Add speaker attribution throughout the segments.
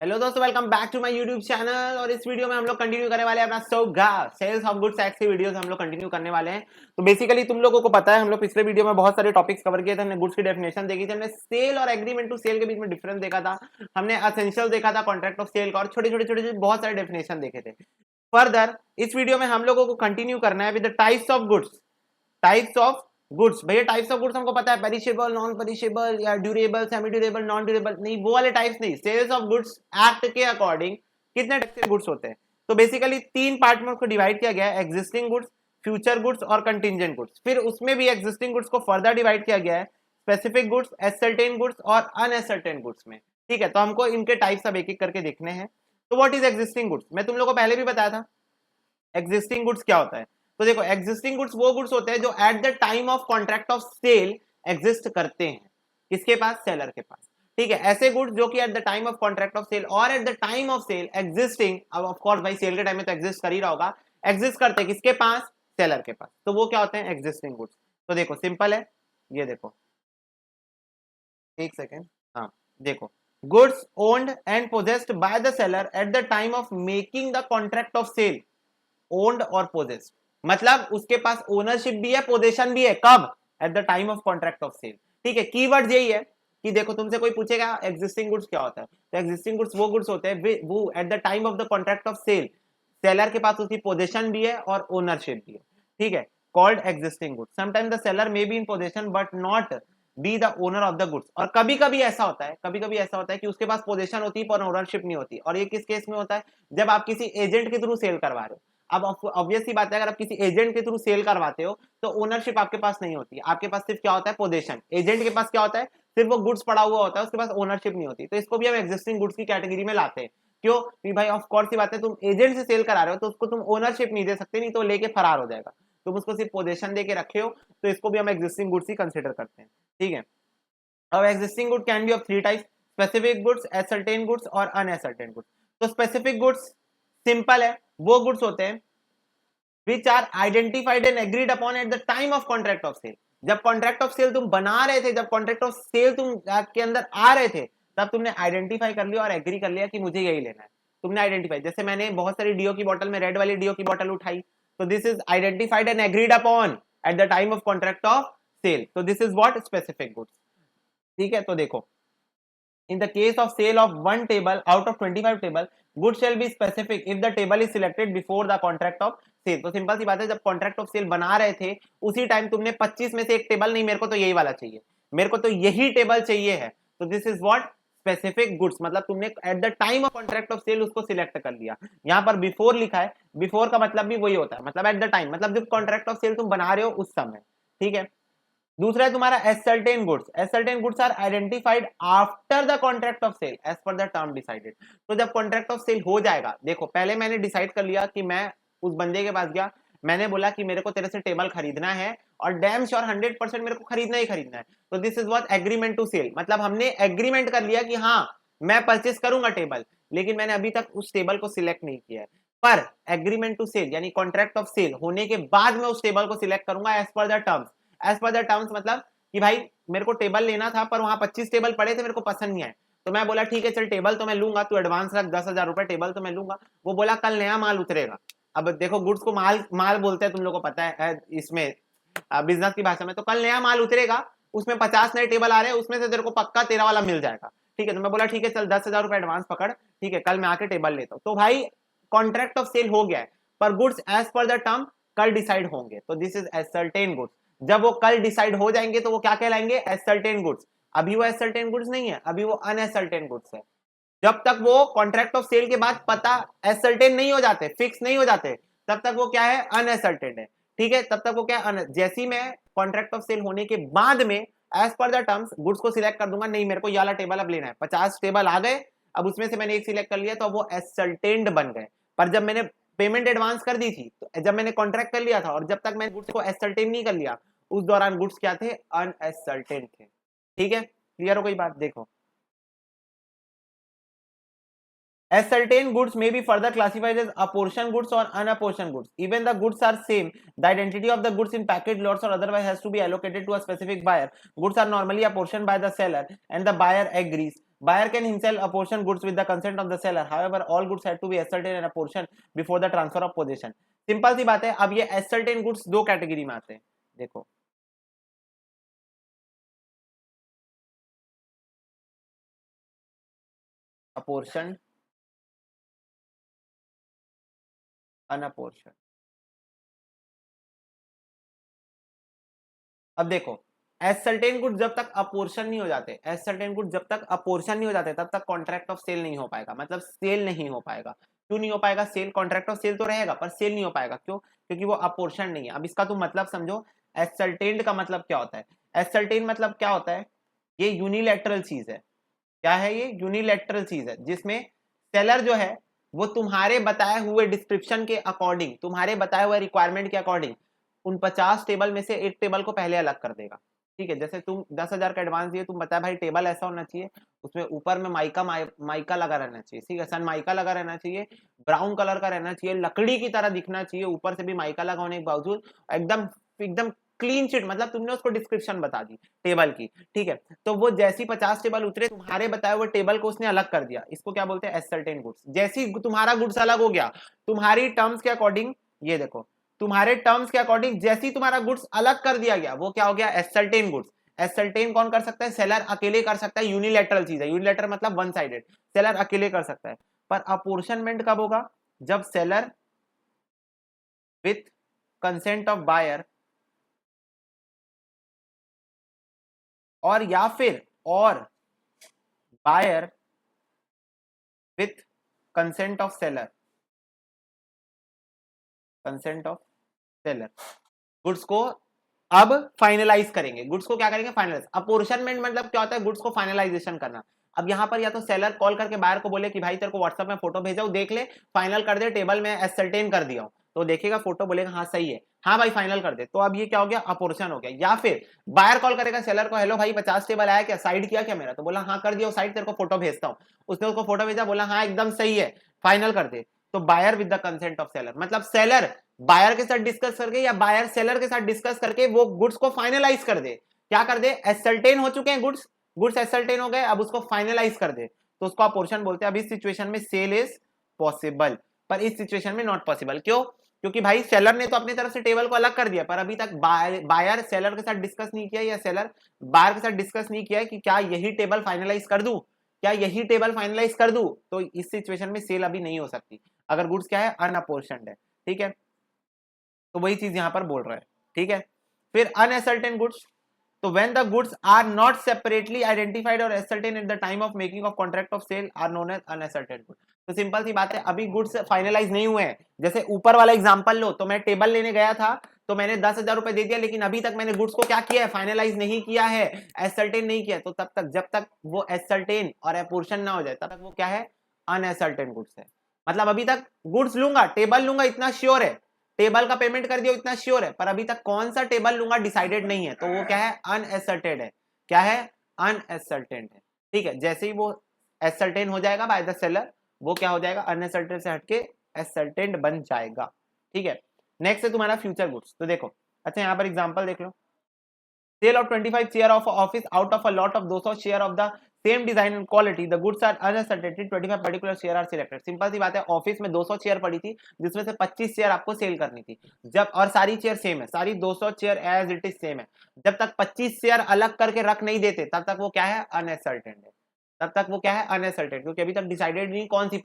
Speaker 1: Hello दोस्तों, welcome back to my YouTube channel. और इस वीडियो में हम लोग कंटिन्यू करने वाले हैं अपना सोगा सेल्स ऑफ गुड्स एक्स की वीडियोस हम लोग कंटिन्यू करने वाले हैं। तो बेसिकली तुम लोगों को पता है, हम लोग पिछले वीडियो में बहुत सारे टॉपिक्स कवर किए थे। हमने गुड्स की डेफिनेशन देखी थी, हमने सेल और एग्रीमेंट टू सेल के बीच में डिफरेंस देखा था, हमने एसेंशियल देखा था, कॉन्ट्रैक्ट ऑफ सेल का, और छोटे छोटे छोटे बहुत सारे डेफिनेशन देखे थे। फर्दर इस वीडियो में हम लोगों को कंटिन्यू करना है with the types of goods. Types of goods, भैया टाइप्स ऑफ गुड्स हमको पता है, पेरिशेबल, नॉन पेरिशेबल या durable, semi durable, non durable, नहीं वो वाले टाइप्स नहीं। सेल्स ऑफ गुड्स एक्ट के अकॉर्डिंग कितने टाइप के गुड्स होते हैं। तो बेसिकली तीन पार्ट में उसको डिवाइड किया गया है, एग्जिस्टिंग गुड्स, फ्यूचर गुड्स और कंटिंजेंट गुड्स। फिर उसमें भी एग्जिस्टिंग गुड्स को फर्दर डिवाइड किया गया है स्पेसिफिक गुड्स, एसर्टेन गुड्स और अनएसर्टेन गुड्स में। ठीक है, तो हमको इनके टाइप्स अब एक एक करके देखने हैं। तो व्हाट इज एग्जिस्टिंग गुड्स, मैं तुम लोगों को पहले भी बताया था एग्जिस्टिंग गुड्स क्या होता है। तो देखो, एग्जिस्टिंग गुड्स वो गुड्स होते हैं जो at the time of contract of sale exist करते हैं। किसके पास? सेलर के पास। ठीक है, ऐसे गुड्स जो कि at the time of contract of sale और at the time of sale existing, अब ऑफ कोर्स भाई सेल के टाइम में तो एग्जिस्ट कर ही रहा होगा, एग्जिस्ट करते हैं किसके पास? सेलर के पास। तो वो क्या होते हैं? Existing goods. तो देखो सिंपल है, ये देखो, एक सेकेंड, हाँ देखो, goods owned and possessed by the seller at the time of making the contract of sale. Owned और पोजेस्ड मतलब उसके पास ओनरशिप भी है, पोजेशन भी है। कब? At the time of contract of sale. ठीक है, कीवर्ड यही है कि देखो तुमसे कोई पूछेगा एग्जिस्टिंग गुड्स क्या होता है, तो एग्जिस्टिंग गुड्स वो गुड्स होते हैं वो at the time of the contract of sale seller के पास उसकी पोजेशन भी है और ओनरशिप भी है। ठीक है, called existing goods. Sometime the seller may be in possession but not be the owner of the goods. और कभी कभी ऐसा होता है, कभी कभी ऐसा होता है कि उसके पास पोजेशन होती है पर ओनरशिप नहीं होती। और ये किस केस में होता है? जब आप किसी एजेंट के थ्रू सेल करवा रहे हो। अब ऑब्वियस सी बात है, अगर आप किसी एजेंट के थ्रू सेल करवाते हो तो ओनरशिप आपके पास नहीं होती, आपके पास सिर्फ क्या होता है? पोजीशन। एजेंट के पास क्या होता है? सिर्फ वो गुड्स पड़ा हुआ होता है, उसके पास ओनरशिप नहीं होती। तो इसको भी हम एग्जिस्टिंग गुड्स की कैटेगरी में लाते हैं। क्यों? कि भाई ऑफ कोर्स सी बात है, तुम एजेंट से सेल करा रहे हो तो उसको तुम ओनरशिप नहीं दे सकते, नहीं तो लेके फरार हो जाएगा। तुम उसको सिर्फ पोजीशन दे के रखे हो, तो इसको भी हम एग्जिस्टिंग गुड्स ही कंसिडर करते हैं। ठीक है, अब existing good can be of three types, specific goods, ascertain goods और अनएसर्टेन गुड्स। तो स्पेसिफिक गुड्स सिंपल है, वो गुड्स होते हैं which are identified and agreed upon at the time of contract of sale। जब कॉन्ट्रैक्ट ऑफ सेल तुम बना रहे थे, जब कॉन्ट्रैक्ट ऑफ सेल तुम के अंदर आ रहे थे, तब तुमने आइडेंटिफाई कर लिया और एग्री कर लिया कि मुझे यही लेना है। तुमने आइडेंटिफाई, जैसे मैंने बहुत सारी डीओ की बोतल में रेड वाली डीओ की बोतल उठाई, तो this is identified and agreed upon at the time of contract of sale. तो this is what? Specific goods. ठीक है, तो देखो, in the case of sale of one table out of 25 table, goods shall be specific if the table is selected before the contract of sale। तो simple सी बात है, जब contract of cell बना रहे थे उसी टाइम तुमने 25 में से एक टेबल, नहीं मेरे को तो यही वाला चाहिए, मेरे को तो यही टेबल चाहिए है, तो this is what? Specific goods. मतलब तुमने एट the time of contract of सेल उसको सिलेक्ट कर लिया। यहाँ पर बिफोर लिखा है, बिफोर का मतलब भी वही होता है, मतलब एट द टाइम, मतलब जब कॉन्ट्रैक्ट ऑफ सेल तुम बना रहे हो उस समय। ठीक है, दूसरा है तुम्हारा ascertain goods. Ascertain goods are identified after the contract of sale as per the term decided. तो जब कॉन्ट्रैक्ट ऑफ सेल हो जाएगा, देखो पहले मैंने डिसाइड कर लिया कि मैं उस बंदे के पास गया, मैंने बोला कि मेरे को तेरे से टेबल खरीदना है और डैम श्योर 100% मेरे को खरीदना ही खरीदना है। तो this is what? Agreement to sale. मतलब हमने एग्रीमेंट कर लिया कि हाँ मैं परचेस करूंगा टेबल, लेकिन मैंने अभी तक उस टेबल को सिलेक्ट नहीं किया है। पर एग्रीमेंट टू सेल यानी कॉन्ट्रैक्ट ऑफ सेल होने के बाद मैं उस टेबल को सिलेक्ट करूंगा as per the terms. As per the terms मतलब कि भाई मेरे को टेबल लेना था पर वहां 25 टेबल पड़े थे, मेरे को पसंद नहीं आए, तो मैं बोला ठीक है चल टेबल तो मैं लूंगा, तू एडवांस रख 10,000 रुपए, टेबल तो मैं लूंगा। वो बोला कल नया माल उतरेगा। अब देखो गुड्स को माल माल बोलते हैं, तुम लोग को पता है इसमें बिजनेस की भाषा में। तो कल नया माल उतरेगा, उसमें 50 नए टेबल आ रहे हैं, उसमें से तेरे को पक्का तेरा वाला मिल जाएगा। ठीक है, तो मैं बोला ठीक है चल 10,000 रुपए एडवांस पकड़, ठीक है कल मैं आके टेबल लेता हूँ। तो भाई कॉन्ट्रैक्ट ऑफ सेल हो गया है, पर goods as per the term कल डिसाइड होंगे। तो दिस इज एसर्टेन गुड्स। जब वो कल डिसाइड हो जाएंगे तो वो क्या कहलाएंगे? Ascertain goods. अभी वो एसर्टेन गुड्स नहीं है, अभी वो अनएसर्टेन गुड्स है। जब तक वो कॉन्ट्रैक्ट ऑफ सेल के बाद पता एसर्टेन नहीं हो जाते, फिक्स नहीं हो जाते, तब तक वो क्या है? अनएसर्टेन है। ठीक है, तब तक वो क्या है? जैसी मैं कॉन्ट्रैक्ट ऑफ सेल होने के बाद में as per the terms goods को सिलेक्ट कर दूंगा, नहीं मेरे को ये वाला टेबल अब लेना है, 50 टेबल आ गए, अब उसमें से मैंने एक सिलेक्ट कर लिया, तो वो एसर्टेन्ड बन गए। पर जब मैंने पेमेंट एडवांस कर दी थी, तो जब मैंने कॉन्ट्रैक्ट कर लिया था और जब तक मैंने गुड्स को एसर्टेन नहीं कर लिया, उस दौरान गुड्स क्या थे? अनएसर्टेन थे। ठीक है, क्लियर हो गई बात? देखो, ascertained goods may be further classified as apportioned goods or unapportioned goods. Even the goods are same, the identity of the goods in package lots or otherwise has to be allocated to a specific buyer. Goods are normally apportioned by the seller and the buyer agrees. Buyer can himself apportion goods with the consent of the seller. However, all goods had to be ascertained and apportioned before the transfer of possession. Simple सी बात है. अब ये ascertained goods दो category में आते हैं. देखो, apportioned, unapportioned. अब देखो, एसर्टेन गुड जब तक अपोर्शन नहीं हो जाते, एसर्टेन गुड जब तक अपोर्शन नहीं हो जाते तब तक कॉन्ट्रैक्ट ऑफ सेल नहीं हो पाएगा. मतलब सेल नहीं हो पाएगा. क्यों नहीं हो पाएगा? सेल, कॉन्ट्रैक्ट ऑफ सेल तो रहेगा पर सेल नहीं हो पाएगा. क्यों? क्योंकि वो अपोर्शन नहीं है. अब इसका तुम मतलब समझो. एसर्टेन्ड का मतलब क्या होता है? एसर्टेन मतलब क्या होता है? ये यूनिलैटरल चीज है. क्या है ये? यूनिलैटरल चीज है जिसमें सेलर जो है वो तुम्हारे बताए हुए डिस्क्रिप्शन के अकॉर्डिंग, तुम्हारे बताए हुए रिक्वायरमेंट के अकॉर्डिंग उन 50 टेबल में से एक टेबल को पहले अलग कर देगा. ठीक है, जैसे तुम 10,000 का एडवांस दिए, तुम बताया भाई टेबल ऐसा होना चाहिए, उसमें ऊपर में माइका लगा रहना चाहिए. ठीक है, सन माइका लगा रहना चाहिए, ब्राउन कलर का रहना चाहिए, लकड़ी की तरह दिखना चाहिए, ऊपर से भी माइका लगा होने के बावजूद एकदम एकदम क्लीन शीट. मतलब तुमने उसको डिस्क्रिप्शन बता दी टेबल की. ठीक है, तो वो जैसी 50 टेबल उतरे, तुम्हारे बताए हुए टेबल को उसने अलग कर दिया. इसको क्या बोलते हैं? Ascertain goods. जैसी तुम्हारा गुड्स अलग हो गया तुम्हारी टर्म्स के अकॉर्डिंग, ये देखो तुम्हारे टर्म्स के अकॉर्डिंग जैसी तुम्हारा गुड्स अलग कर दिया गया, वो क्या हो गया? Ascertain goods. एसर्टेन कौन कर सकता है? सेलर अकेले कर सकता है. यूनिलैटरल चीज है. यूनिलैटरल मतलब वन साइडेड. सेलर अकेले कर सकता है. पर अपोर्शनमेंट कब होगा? जब seller with consent of buyer और या फिर और buyer with consent of seller, consent of seller goods को अब फाइनलाइज करेंगे. गुड्स को क्या करेंगे? फाइनलाइज. अपोर्शनमेंट मतलब क्या होता है? गुड्स को फाइनलाइजेशन करना. अब यहां पर या तो सेलर कॉल करके बायर को बोले कि भाई तेरे को व्हाट्सएप में फोटो भेजा, देख ले, फाइनल कर दे, टेबल में एसर्टेन कर दिया. तो देखेगा फोटो, बोलेगा हाँ सही है, हाँ भाई फाइनल कर दे. तो अब ये क्या हो गया? अपोर्शन हो गया. या फिर बायर कॉल करेगा सेलर को, हेलो भाई 50 टेबल आया क्या, साइड किया क्या मेरा? तो बोला हाँ कर दिया साइड, तेरे को फोटो भेजता हूँ. उसने उसको फोटो भेजा, बोला हाँ एकदम सही है, फाइनल कर दे. तो buyer with the consent of seller, मतलब सेलर बायर के साथ डिस्कस करके या बायर सेलर के साथ डिस्कस करके वो गुड्स को फाइनलाइज कर दे. क्या कर दे? एसर्टेन हो चुके हैं गुड्स, गुड्स एसर्टेन हो गए, अब उसको फाइनलाइज कर दे, तो उसको अपोर्शन बोलते हैं. अब इस सिचुएशन में सेल इज पॉसिबल, पर इस सिचुएशन में नॉट पॉसिबल. क्यों? क्योंकि भाई सेलर ने तो अपनी तरफ से टेबल को अलग कर दिया, पर अभी तक बायर सेलर के साथ डिस्कस नहीं किया या सेलर बायर के साथ डिस्कस नहीं किया कि क्या यही टेबल फाइनलाइज कर दूं, क्या यही टेबल फाइनलाइज कर दूं. तो इस सिचुएशन में सेल अभी नहीं हो सकती अगर गुड्स क्या है? अनअपोर्शनड है. ठीक है, तो वही चीज यहां पर बोल रहा है. ठीक है, फिर अनएसर्टेन गुड्स. तो when the goods are not separately identified or ascertained at the time of making of contract of sale are known as unascertained goods. तो सिंपल सी बात है, अभी गुड्स फाइनलाइज नहीं हुए हैं. जैसे ऊपर वाला एग्जांपल लो, तो मैं टेबल लेने गया था, तो मैंने 10,000 रुपए दे दिया, लेकिन अभी तक मैंने गुड्स को क्या किया है? फाइनलाइज नहीं किया है, एसर्टेन नहीं किया. तो तब तक, जब तक वो एसर्टेन और अपोर्शन ना हो जाए, तब तक वो क्या है? अनएसर्टेन गुड्स है. मतलब अभी तक गुड्स लूंगा, टेबल लूंगा, इतना श्योर है, टेबल का पेमेंट कर दिया इतना श्योर है, पर अभी तक कौन सा टेबल लूंगा डिसाइडेड नहीं है, तो वो क्या है? अनएसर्टेड है. क्या है? अनएसर्टेन है. ठीक है, जैसे ही वो एसर्टेन हो जाएगा बाय द सेलर, वो क्या हो जाएगा? अनएसर्टेन से हटके एसर्टेन्ड बन जाएगा. ठीक है, नेक्स्ट है तुम्हारा फ्यूचर गुड्स. तो देखो, अच्छा यहाँ पर एग्जांपल देख लो. Sale of 25 share of office out of a lot of 200 share of the same design and quality, the goods are uncertainty, 25 particular share are selected. Simple सी बात है, ऑफिस में 200 शेयर पड़ी थी जिसमें से 25 शेयर आपको सेल करनी थी. जब, और सारी शेयर सेम है, सारी 200 share as it is same है. जब तक 25 शेयर अलग करके रख नहीं देते तब तक वो क्या है? अनसर्टेन है. तब तक वो क्या है? अनसर्टेन, क्योंकि अभी तक डिसाइडेड नहीं कौन सी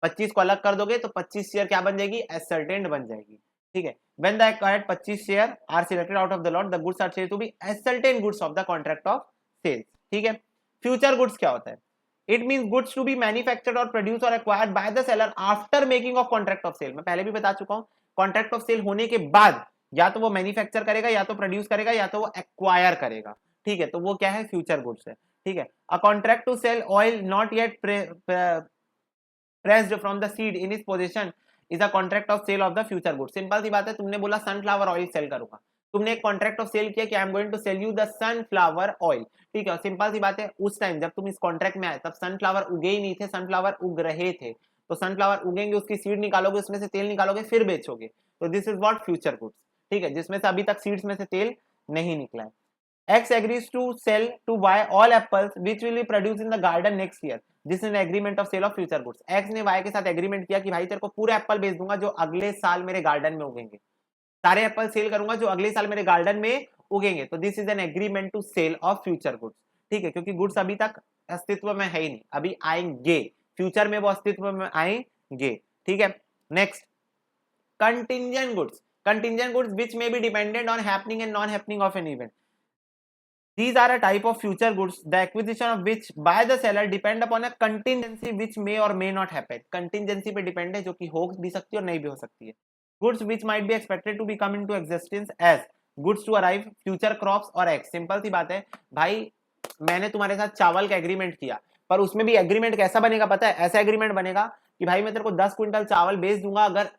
Speaker 1: 25 को अलग कर दोगे तो 25 शेयर क्या बन जाएगी? असर्टेन्ड बन जाएगी. ठीक है, when the acquired 25 share are selected out of the lot, the goods are said to be ascertained goods of the contract of sales. ठीक है, फ्यूचर गुड्स क्या होता है? It means goods to be manufactured और produce और acquired by the seller after making of contract of sale. मैं पहले भी बता चुका हूं, कॉन्ट्रैक्ट ऑफ सेल होने के बाद या तो वो मैन्युफैक्चर करेगा, या तो प्रोड्यूस करेगा, या तो वो एक्वायर करेगा. ठीक है, तो वो क्या है? फ्यूचर गुड्स है. ठीक है, a contract to sell oil not yet pressed from the seed in his position is a contract of sale of the future goods. Simple सी बात है, तुमने बोला सनफ्लावर ऑयल सेल करूंगा, तुमने एक कॉन्ट्रैक्ट ऑफ सेल किया कि I am going to sell you the sunflower oil. ठीक है, सिंपल सी बात है, उस टाइम जब तुम इस कॉन्ट्रैक्ट में आए तब सनफ्लावर उगे ही नहीं थे, सनफ्लावर उग रहे थे. तो सनफ्लावर उगेंगे, उसकी सीड निकालोगे, उसमें से तेल निकालोगे, फिर बेचोगे. तो this is what future goods. ठीक है, जिसमें से अभी तक सीड्स में से तेल नहीं निकला है. X agrees to sell to Y all apples which will be produced in the garden next year. This is an agreement of sale of future goods. X ने Y के साथ एग्रीमेंट किया कि भाई तेरे को पूरे एप्पल बेच दूंगा जो अगले साल मेरे गार्डन में उगेंगे, सारे एप्पल सेल करूंगा जो अगले साल मेरे गार्डन में उगेंगे। तो this is an agreement to sale of future goods, ठीक है, क्योंकि गुड्स अभी तक अस्तित्व में है ही नहीं, अभी आएंगे, फ्यूचर में वो अस्तित्व में आएंगे, ठीक है। Next, contingent goods, contingent goods which may be dependent on happening and non happening of an event. These are a type of future goods the acquisition of which by the seller depend upon a contingency which may or may not happen. Contingency पे depend है जो कि हो भी सकती है और नहीं भी हो सकती है। Goods which might be expected to be come into existence as goods to arrive, future crops और eggs. सिंपल सी बात है भाई, मैंने तुम्हारे साथ चावल का एग्रीमेंट किया, पर उसमें भी एग्रीमेंट कैसा बनेगा पता है? ऐसा एग्रीमेंट बनेगा कि भाई मैं तेरे को 10 क्विंटल चावल बेच दूंगा अगर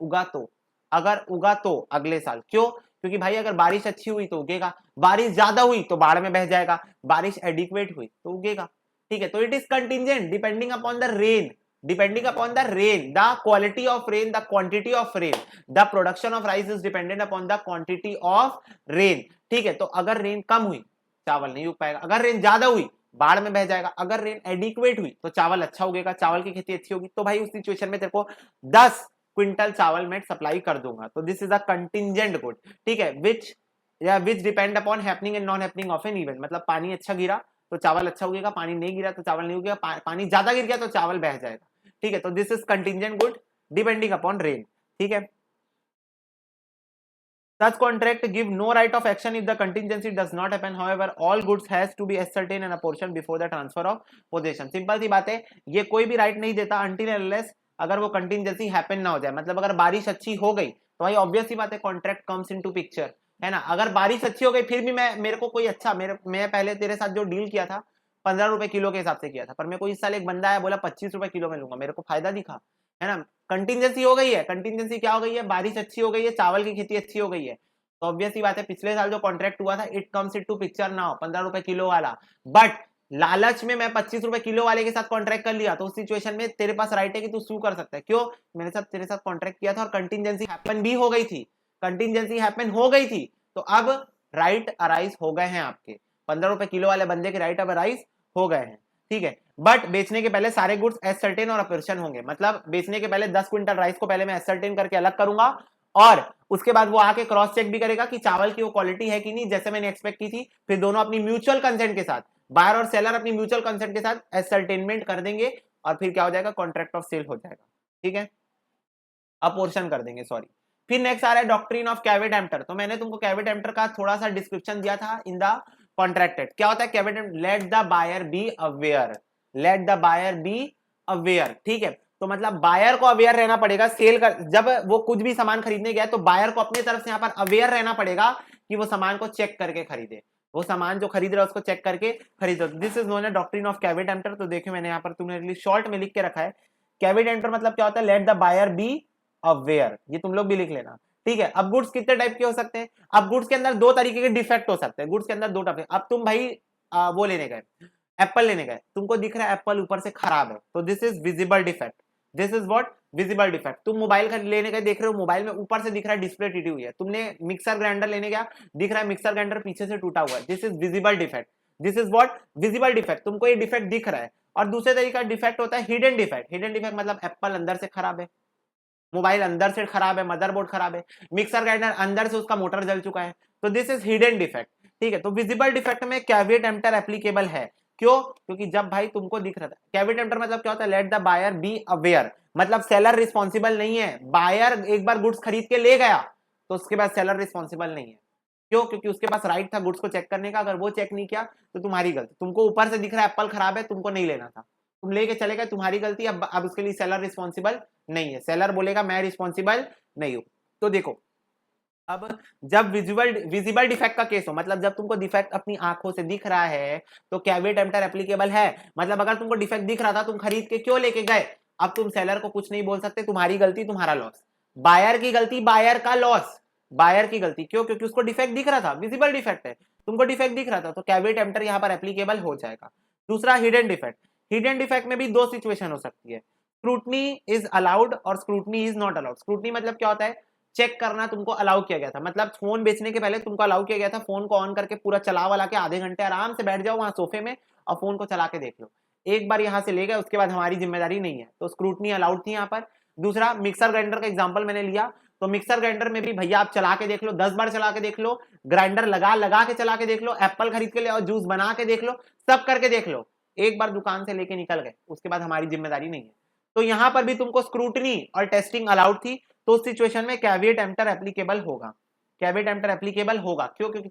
Speaker 1: उगा तो अगले साल। क्यों? क्योंकि भाई अगर बारिश अच्छी हुई तो उगेगा, बारिश ज्यादा हुई तो बाढ़ में बह जाएगा, बारिश एडिक्वेट हुई तो उगेगा, ठीक है। तो it is contingent depending upon the rain, depending upon the rain, the quality of rain, the quantity of rain, the production of rice is dependent upon the quantity of rain, ठीक है। तो अगर rain कम हुई चावल नहीं उग पाएगा, अगर रेन ज्यादा हुई बाढ़ में बह जाएगा, अगर रेन एडिक्वेट हुई तो चावल अच्छा उगेगा, चावल की खेती अच्छी होगी। तो भाई उस सिचुएशन में तेरे को 10 क्विंटल चावल मैं सप्लाई कर दूंगा। तो this is a contingent good, ठीक है, विच depend upon happening and non happening of an event. मतलब पानी अच्छा गिरा तो चावल अच्छा उगेगा, पानी नहीं गिरा तो चावल नहीं उगेगा, पानी ज्यादा गिर गया तो चावल बह जाएगा, ठीक है। तो this is contingent good depending upon rain, ठीक है। Such contract give no right of action if the contingency does not happen. However, all goods has to be ascertained and apportioned before the transfer of possession. Simple सी बात है, ये कोई भी right नहीं देता until unless अगर वो कंटिंजेंसी हैपन ना हो जाए। मतलब अगर बारिश अच्छी हो गई तो भाई ऑब्वियस सी बात है कॉन्ट्रैक्ट कम्स इनटू पिक्चर, है ना। अगर बारिश अच्छी हो गई फिर भी मेरे को कोई अच्छा, मैं पहले तेरे साथ जो डील किया था 15 रुपए किलो के हिसाब से किया था, पर मेरे को इस साल एक बंदा आया बोला 25 रुपए किलो में लूंगा, मेरे को फायदा दिखा, है ना। कंटिंजेंसी हो गई है, कंटिंजेंसी क्या हो गई है? बारिश अच्छी हो गई है, चावल की खेती अच्छी हो गई है, तो ऑब्वियस ही बात है पिछले साल जो कॉन्ट्रैक्ट हुआ था it comes into picture now, 15 रुपए किलो वाला। बट लालच में मैं 25 रुपए किलो वाले के साथ कॉन्ट्रैक्ट कर लिया, तो उस सिचुएशन में तेरे पास राइट है कि तू सू कर सकता है। क्यों? मेरे साथ तेरे साथ कॉन्ट्रैक्ट किया था और कंटिंजेंसी हैपन भी हो गई थी, कंटिंजेंसी हैपन हो गई थी, तो अब राइट अराइज हो गए हैं आपके, 15 रुपए किलो वाले बंदे के राइट अब अराइज हो गए हैं, ठीक है। बट बेचने के पहले सारे गुड्स एसर्टेन और अपरेशन होंगे। मतलब बेचने के पहले 10 क्विंटल राइस को पहले मैं एसर्टेन करके अलग करूंगा और उसके बाद वो आके क्रॉस चेक भी करेगा कि चावल की वो क्वालिटी है कि नहीं जैसे मैंने एक्सपेक्ट की थी। फिर दोनों अपनी म्यूचुअल कंसेंट के साथ, बायर और सेलर अपनी म्यूचुअल कंसेंट के साथ एसर्टेनमेंट कर देंगे और फिर क्या हो जाएगा? कॉन्ट्रैक्ट ऑफ सेल हो जाएगा, ठीक है, अपोर्शन कर देंगे, सॉरी। फिर नेक्स्ट आ रहा है डॉक्ट्रिन ऑफ कैवेट एम्प्टर। तो मैंने तुमको कैवेट एम्प्टर का थोड़ा सा डिस्क्रिप्शन दिया था इन द कॉन्ट्रैक्टेड। क्या होता है caveat emptor? Let the buyer be aware, let the buyer be aware, ठीक है। तो मतलब बायर को अवेयर रहना पड़ेगा, सेल कर जब वो कुछ भी सामान खरीदने गया तो बायर को अपनी तरफ से यहाँ पर अवेयर रहना पड़ेगा कि वो सामान को चेक करके खरीदे, वो सामान जो खरीद रहा है उसको चेक करके खरीदो। This is known as doctrine of caveat emptor. तो देखिए मैंने यहाँ पर तुमने शॉर्ट में लिख के रखा है कैवेट एम्प्टर मतलब क्या होता है? Let the buyer be aware, ये तुम लोग भी लिख लेना, ठीक है। अब गुड्स कितने टाइप के हो सकते हैं? अब गुड्स के अंदर दो तरीके के डिफेक्ट हो सकते हैं, गुड्स के अंदर दो टाइप। अब तुम भाई वो लेने गए, एप्पल लेने गए, तुमको दिख रहा है एप्पल ऊपर से खराब है, तो this is visible defect, this is what? Visible defect. तुम मोबाइल लेने गए, देख रहे हो मोबाइल में ऊपर से दिख रहा है डिस्प्ले टूटी हुई है। तुमने मिक्सर ग्राइंडर लेने गया, दिख रहा है मिक्सर ग्राइंडर पीछे से टूटा हुआ है, this is visible defect, this is what? Visible defect, तुमको ये डिफेक्ट दिख रहा है। और दूसरे तरीके का डिफेक्ट होता है हिडन डिफेक्ट। हिडन डिफेक्ट मतलब एप्पल अंदर से खराब है, मोबाइल अंदर से खराब है, मदरबोर्ड खराब है, मिक्सर ग्राइंडर अंदर से उसका मोटर जल चुका है, तो दिस इज हिडन डिफेक्ट, ठीक है। तो विजिबल डिफेक्ट में कैवेट एम्प्टर एप्लीकेबल है। क्यों? क्योंकि जब भाई तुमको दिख रहा था, कैवेट एम्प्टर मतलब क्या होता है? Let the buyer be aware, मतलब सेलर रिस्पॉन्सिबल नहीं है। बायर एक बार गुड्स खरीद के ले गया तो उसके बाद सेलर रिस्पॉन्सिबल नहीं है। क्यों? क्योंकि उसके पास राइट था गुड्स को चेक करने का, अगर वो चेक नहीं किया तो तुम्हारी गलती। तुमको ऊपर से दिख रहा है एप्पल खराब है, तुमको नहीं लेना था, तुम लेके चले गए, तुम्हारी गलती। अब उसके लिए सेलर रिस्पॉन्सिबल नहीं है, सेलर बोलेगा मैं रिस्पॉन्सिबल नहीं हूं। तो देखो अब जब विजिबल डिफेक्ट का केस हो, मतलब जब तुमको डिफेक्ट अपनी आंखों से दिख रहा है तो कैवेट एम्प्टर एप्लीकेबल है। मतलब अगर तुमको डिफेक्ट दिख रहा था, तुम खरीद के क्यों लेके गए? अब तुम सेलर को कुछ नहीं बोल सकते, तुम्हारी गलती तुम्हारा लॉस, बायर की गलती बायर का लॉस, बायर की गलती। क्यों? क्योंकि उसको डिफेक्ट दिख रहा था, विजिबल डिफेक्ट है, तुमको डिफेक्ट दिख रहा था, तो कैवेट एम्प्टर यहाँ पर एप्लीकेबल हो जाएगा। दूसरा हिडन डिफेक्ट, हिडन डिफेक्ट में भी दो सिचुएशन हो सकती है, स्क्रूटनी इज अलाउड और scrutiny is not allowed. Scrutiny मतलब क्या होता है? चेक करना तुमको अलाउ किया गया था। मतलब फोन बेचने के पहले तुमको अलाउ किया गया था फोन को ऑन करके पूरा चला वाला के आधे घंटे आराम से बैठ जाओ वहां सोफे में और फोन को चला के देख लो। एक बार यहाँ से ले गए उसके बाद हमारी जिम्मेदारी नहीं है, तो स्क्रूटनी अलाउड थी यहाँ पर। दूसरा, मिक्सर ग्राइंडर का एग्जाम्पल मैंने लिया, तो मिक्सर ग्राइंडर में भी भैया आप चला के देख लो, 10 बार चला के देख लो, ग्राइंडर लगा लगा के चला के देख लो, एप्पल खरीद के ले और जूस बना के देख लो, सब करके देख लो। एक बार दुकान से लेके निकल गए उसके बाद हमारी जिम्मेदारी नहीं है। तो यहां पर भी तुमको स्क्रूटनी और टेस्टिंग अलाउड थी, तो उस सिचुएशन में कैविएट एम्प्टर एप्लीकेबल होगा। कैविएट एम्प्टर एप्लीकेबल होगा क्यों? क्योंकि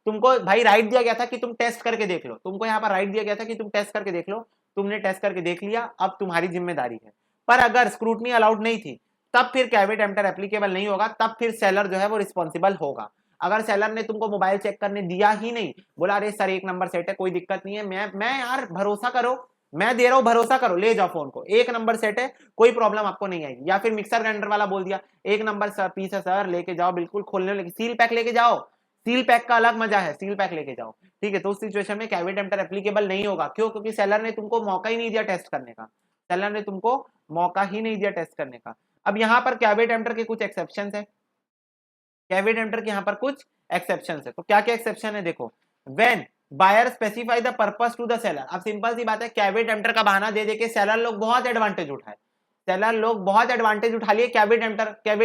Speaker 1: तुमको भाई राइट दिया गया था कि तुम टेस्ट करके देख लो, तुमको यहाँ पर राइट दिया गया था कि तुम टेस्ट करके देख लो, तुमने टेस्ट करके देख लिया, अब तुम्हारी जिम्मेदारी है। पर अगर स्क्रूटनी अलाउड नहीं थी तब फिर कैविएट एम्प्टर एप्लीकेबल नहीं होगा, तब फिर सेलर जो है वो रिस्पॉन्सिबल होगा। अगर सेलर ने तुमको मोबाइल चेक करने दिया ही नहीं, बोला अरे सर 1 नंबर सेट है कोई दिक्कत नहीं है, मैं यार भरोसा करो, मैं दे रहा हूं भरोसा करो, ले जाओ फोन को, 1 नंबर सेट है कोई प्रॉब्लम आपको नहीं आएगी। या फिर मिक्सर ग्राइंडर वाला बोल दिया 1 नंबर पीस है सर, लेके जाओ, बिल्कुल खोलने लेके सील पैक लेके जाओ, सील पैक का अलग मजा है, सील पैक लेके जाओ, ठीक है। तो उस सिचुएशन में कैविएट एम्प्टर एप्लीकेबल नहीं होगा। क्यों? क्योंकि सेलर ने तुमको मौका ही नहीं दिया टेस्ट करने का, सेलर ने तुमको मौका ही नहीं दिया टेस्ट करने का। अब यहाँ पर कैविएट एम्प्टर के कुछ एक्सेप्शन है, कैविएट एम्प्टर के यहाँ पर कुछ एक्सेप्शन है। तो क्या क्या एक्सेप्शन है देखो, when buyer specify the purpose to the seller. अब सिंपल सी बात है, कैविएट एम्प्टर का बहाना दे देके सेलर लोग बहुत एडवांटेज उठाए, सेलर लोग बहुत एडवांटेज उठा लिए। Caveat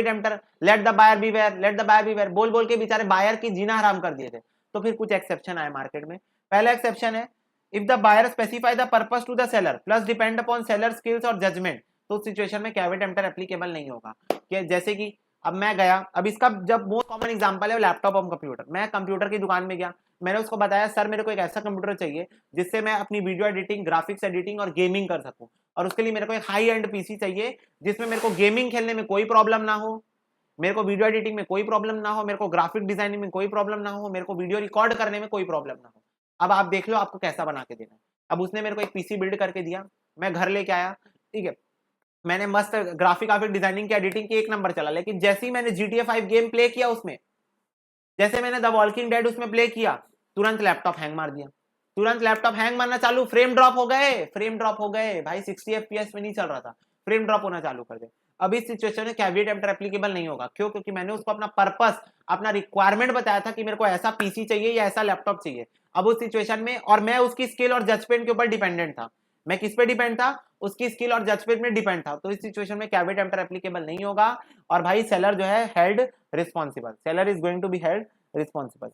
Speaker 1: emptor let the buyer beware, let the buyer beware बोल बोल के बेचारे बायर की जीना हराम कर दिए थे। तो फिर कुछ एक्सेप्शन आए मार्केट में। पहला एक्सेप्शन है, if the buyer specify the purpose to the seller plus depend upon seller skills और जजमेंट, तो उस सिचुएशन में कैविएट एम्प्टर एप्लीकेबल नहीं होगा। कि जैसे कि अब मैं गया, अब इसका जब मोस्ट कॉमन एग्जांपल है लैपटॉप और कंप्यूटर। मैं कंप्यूटर की दुकान में गया, मैंने उसको बताया सर मेरे को एक ऐसा कंप्यूटर चाहिए जिससे मैं अपनी वीडियो एडिटिंग, ग्राफिक्स एडिटिंग और गेमिंग कर सकूं, और उसके लिए मेरे को एक हाई एंड पीसी चाहिए जिसमें मेरे को गेमिंग खेलने में कोई प्रॉब्लम ना हो, मेरे को वीडियो एडिटिंग में कोई प्रॉब्लम ना हो, मेरे को ग्राफिक डिजाइनिंग में कोई प्रॉब्लम ना हो, मेरे को वीडियो रिकॉर्ड करने में कोई प्रॉब्लम ना हो। अब आप देख लो आपको कैसा बना के देना है। अब उसने मेरे को एक पीसी बिल्ड करके दिया, मैं घर लेके आया, ठीक है, मैंने मस्त ग्राफिक डिजाइनिंग की एडिटिंग की 1 नंबर चला, लेकिन जैसे ही मैंने GTA 5 गेम प्ले किया उसमें, जैसे मैंने द वॉकिंग डेड उसमें प्ले किया, तुरंत लैपटॉप हैंग मार दिया, तुरंत लैपटॉप हैंग मारना चालू, फ्रेम ड्रॉप हो गए, फ्रेम ड्रॉप हो गए भाई, 60 FPS में नहीं चल रहा था, फ्रेम ड्रॉप होना चालू कर दे। अब इस सिचुएशन में कैविएट एम्प्टर एप्लीकेबल नहीं होगा। क्यों? क्योंकि मैंने उसको अपना पर्पस, अपना रिक्वायरमेंट बताया था कि मेरे को ऐसा पीसी चाहिए या ऐसा लैपटॉप चाहिए। अब उस सिचुएशन में, और मैं उसकी स्किल और जजमेंट के ऊपर डिपेंडेंट था, मैं किस पे डिपेंड था? उसकी स्किल और जजमेंट में डिपेंड था। तो इस सिचुएशन में कैविएट एम्प्टर एप्लीकेबल नहीं होगा, और भाई सेलर जो है held responsible, seller is going to be held responsible.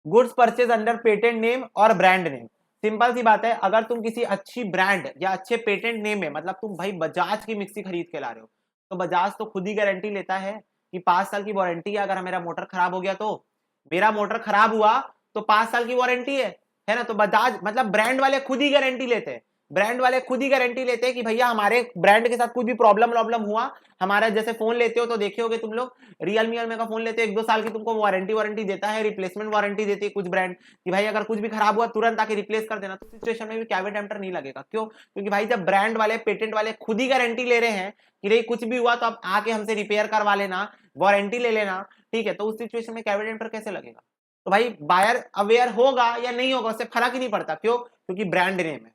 Speaker 1: Goods purchase under patent name और ब्रांड नेम, सिंपल सी बात है, अगर तुम किसी अच्छी ब्रांड या अच्छे पेटेंट नेम में, मतलब तुम भाई बजाज की मिक्सी खरीद के ला रहे हो, तो बजाज तो खुद ही गारंटी लेता है कि 5 साल की वारंटी है। अगर मेरा मोटर खराब हो गया, तो मेरा मोटर खराब हुआ तो 5 साल की वारंटी है ना। तो बजाज मतलब ब्रांड वाले खुद ही गारंटी लेते हैं, ब्रांड वाले खुद ही गारंटी लेते हैं कि भैया हमारे ब्रांड के साथ कुछ भी प्रॉब्लम हुआ, हमारा जैसे फोन लेते हो तो देखे होगे तुम लोग, रियलमी का फोन लेते हो 1-2 साल की तुमको वारंटी देता है, रिप्लेसमेंट वारंटी देती है कुछ ब्रांड कि भाई अगर कुछ भी खराब हुआ तुरंत आके रिप्लेस कर देना। तो सिचुएशन में भी कैविएट एम्प्टर नहीं लगेगा। क्यों? क्योंकि भाई जब ब्रांड वाले, पेटेंट वाले खुद ही गारंटी ले रहे हैं कि नहीं कुछ भी हुआ तो आप आके हमसे रिपेयर करवा लेना, वारंटी ले लेना, ठीक है, तो उस सिचुएशन में कैविएट एम्प्टर कैसे लगेगा? तो भाई बायर अवेयर होगा या नहीं होगा उससे फर्क ही नहीं पड़ता। क्यों? क्योंकि ब्रांड नेम है,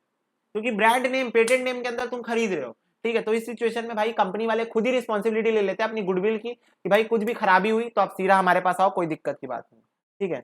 Speaker 1: क्योंकि ब्रांड नेम, पेटेंट नेम के अंदर तुम खरीद रहे हो, ठीक है। तो इस सिचुएशन में भाई कंपनी वाले खुद ही रिस्पॉन्सिबिलिटी ले लेते हैं अपनी गुडविल की कि भाई कुछ भी खराबी हुई तो आप सीधा हमारे पास आओ, कोई दिक्कत की बात नहीं, ठीक है।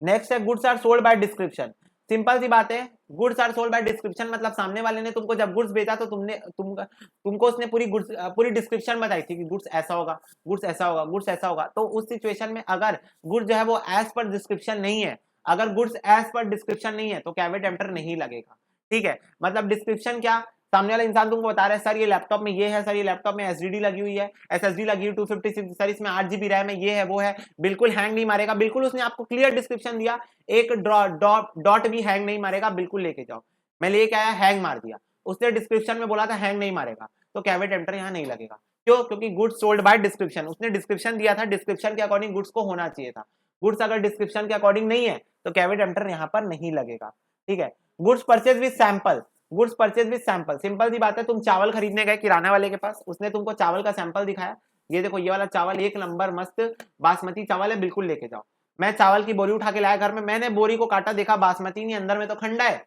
Speaker 1: नेक्स्ट है goods are sold by description. Simple सी बात है, goods are sold by description मतलब सामने वाले ने तुमको जब गुड्स बेचा तो तुमको उसने पूरी डिस्क्रिप्शन बताई थी कि गुड्स ऐसा होगा, गुड्स ऐसा होगा, गुड्स ऐसा होगा। तो उस सिचुएशन में अगर गुड्स जो है वो एज पर डिस्क्रिप्शन नहीं है, अगर गुड्स एज पर डिस्क्रिप्शन नहीं है तो कैविएट एम्प्टर नहीं लगेगा, ठीक है। मतलब डिस्क्रिप्शन क्या, सामने वाला इंसान तुमको बता रहा है सर ये लैपटॉप में ये है, सर ये लैपटॉप में एसडीडी लगी हुई है, एसएसडी लगी हुई 256, सर इसमें 8 GB रैम है, ये है वो है, बिल्कुल हैंग नहीं मारेगा, बिल्कुल उसने आपको क्लियर डिस्क्रिप्शन दिया, एक डॉट भी हैंग नहीं मारेगा, बिल्कुल लेके जाओ। मैं लेके आया, हैंग मार दिया, उसने डिस्क्रिप्शन में बोला था हैंग नहीं मारेगा, तो कैविएट एम्प्टर यहाँ नहीं लगेगा। क्यों? क्योंकि गुड्स सोल्ड बाय डिस्क्रिप्शन, उसने डिस्क्रिप्शन दिया था, डिस्क्रिप्शन के अकॉर्डिंग गुड्स को होना चाहिए था। गुड्स अगर डिस्क्रिप्शन के अकॉर्डिंग नहीं है तो कैविएट एम्प्टर यहाँ पर नहीं लगेगा, ठीक है। Goods purchase with sample, goods purchase with sample, simple सी बात है, तुम चावल खरीदने गए किराना वाले के पास, उसने तुमको चावल का सैंपल दिखाया, ये देखो ये वाला चावल 1 नंबर मस्त बासमती चावल है, बिल्कुल लेके जाओ। मैं चावल की बोरी उठा के लाया घर में, मैंने बोरी को काटा, देखा बासमती नहीं, अंदर में तो खंडा है,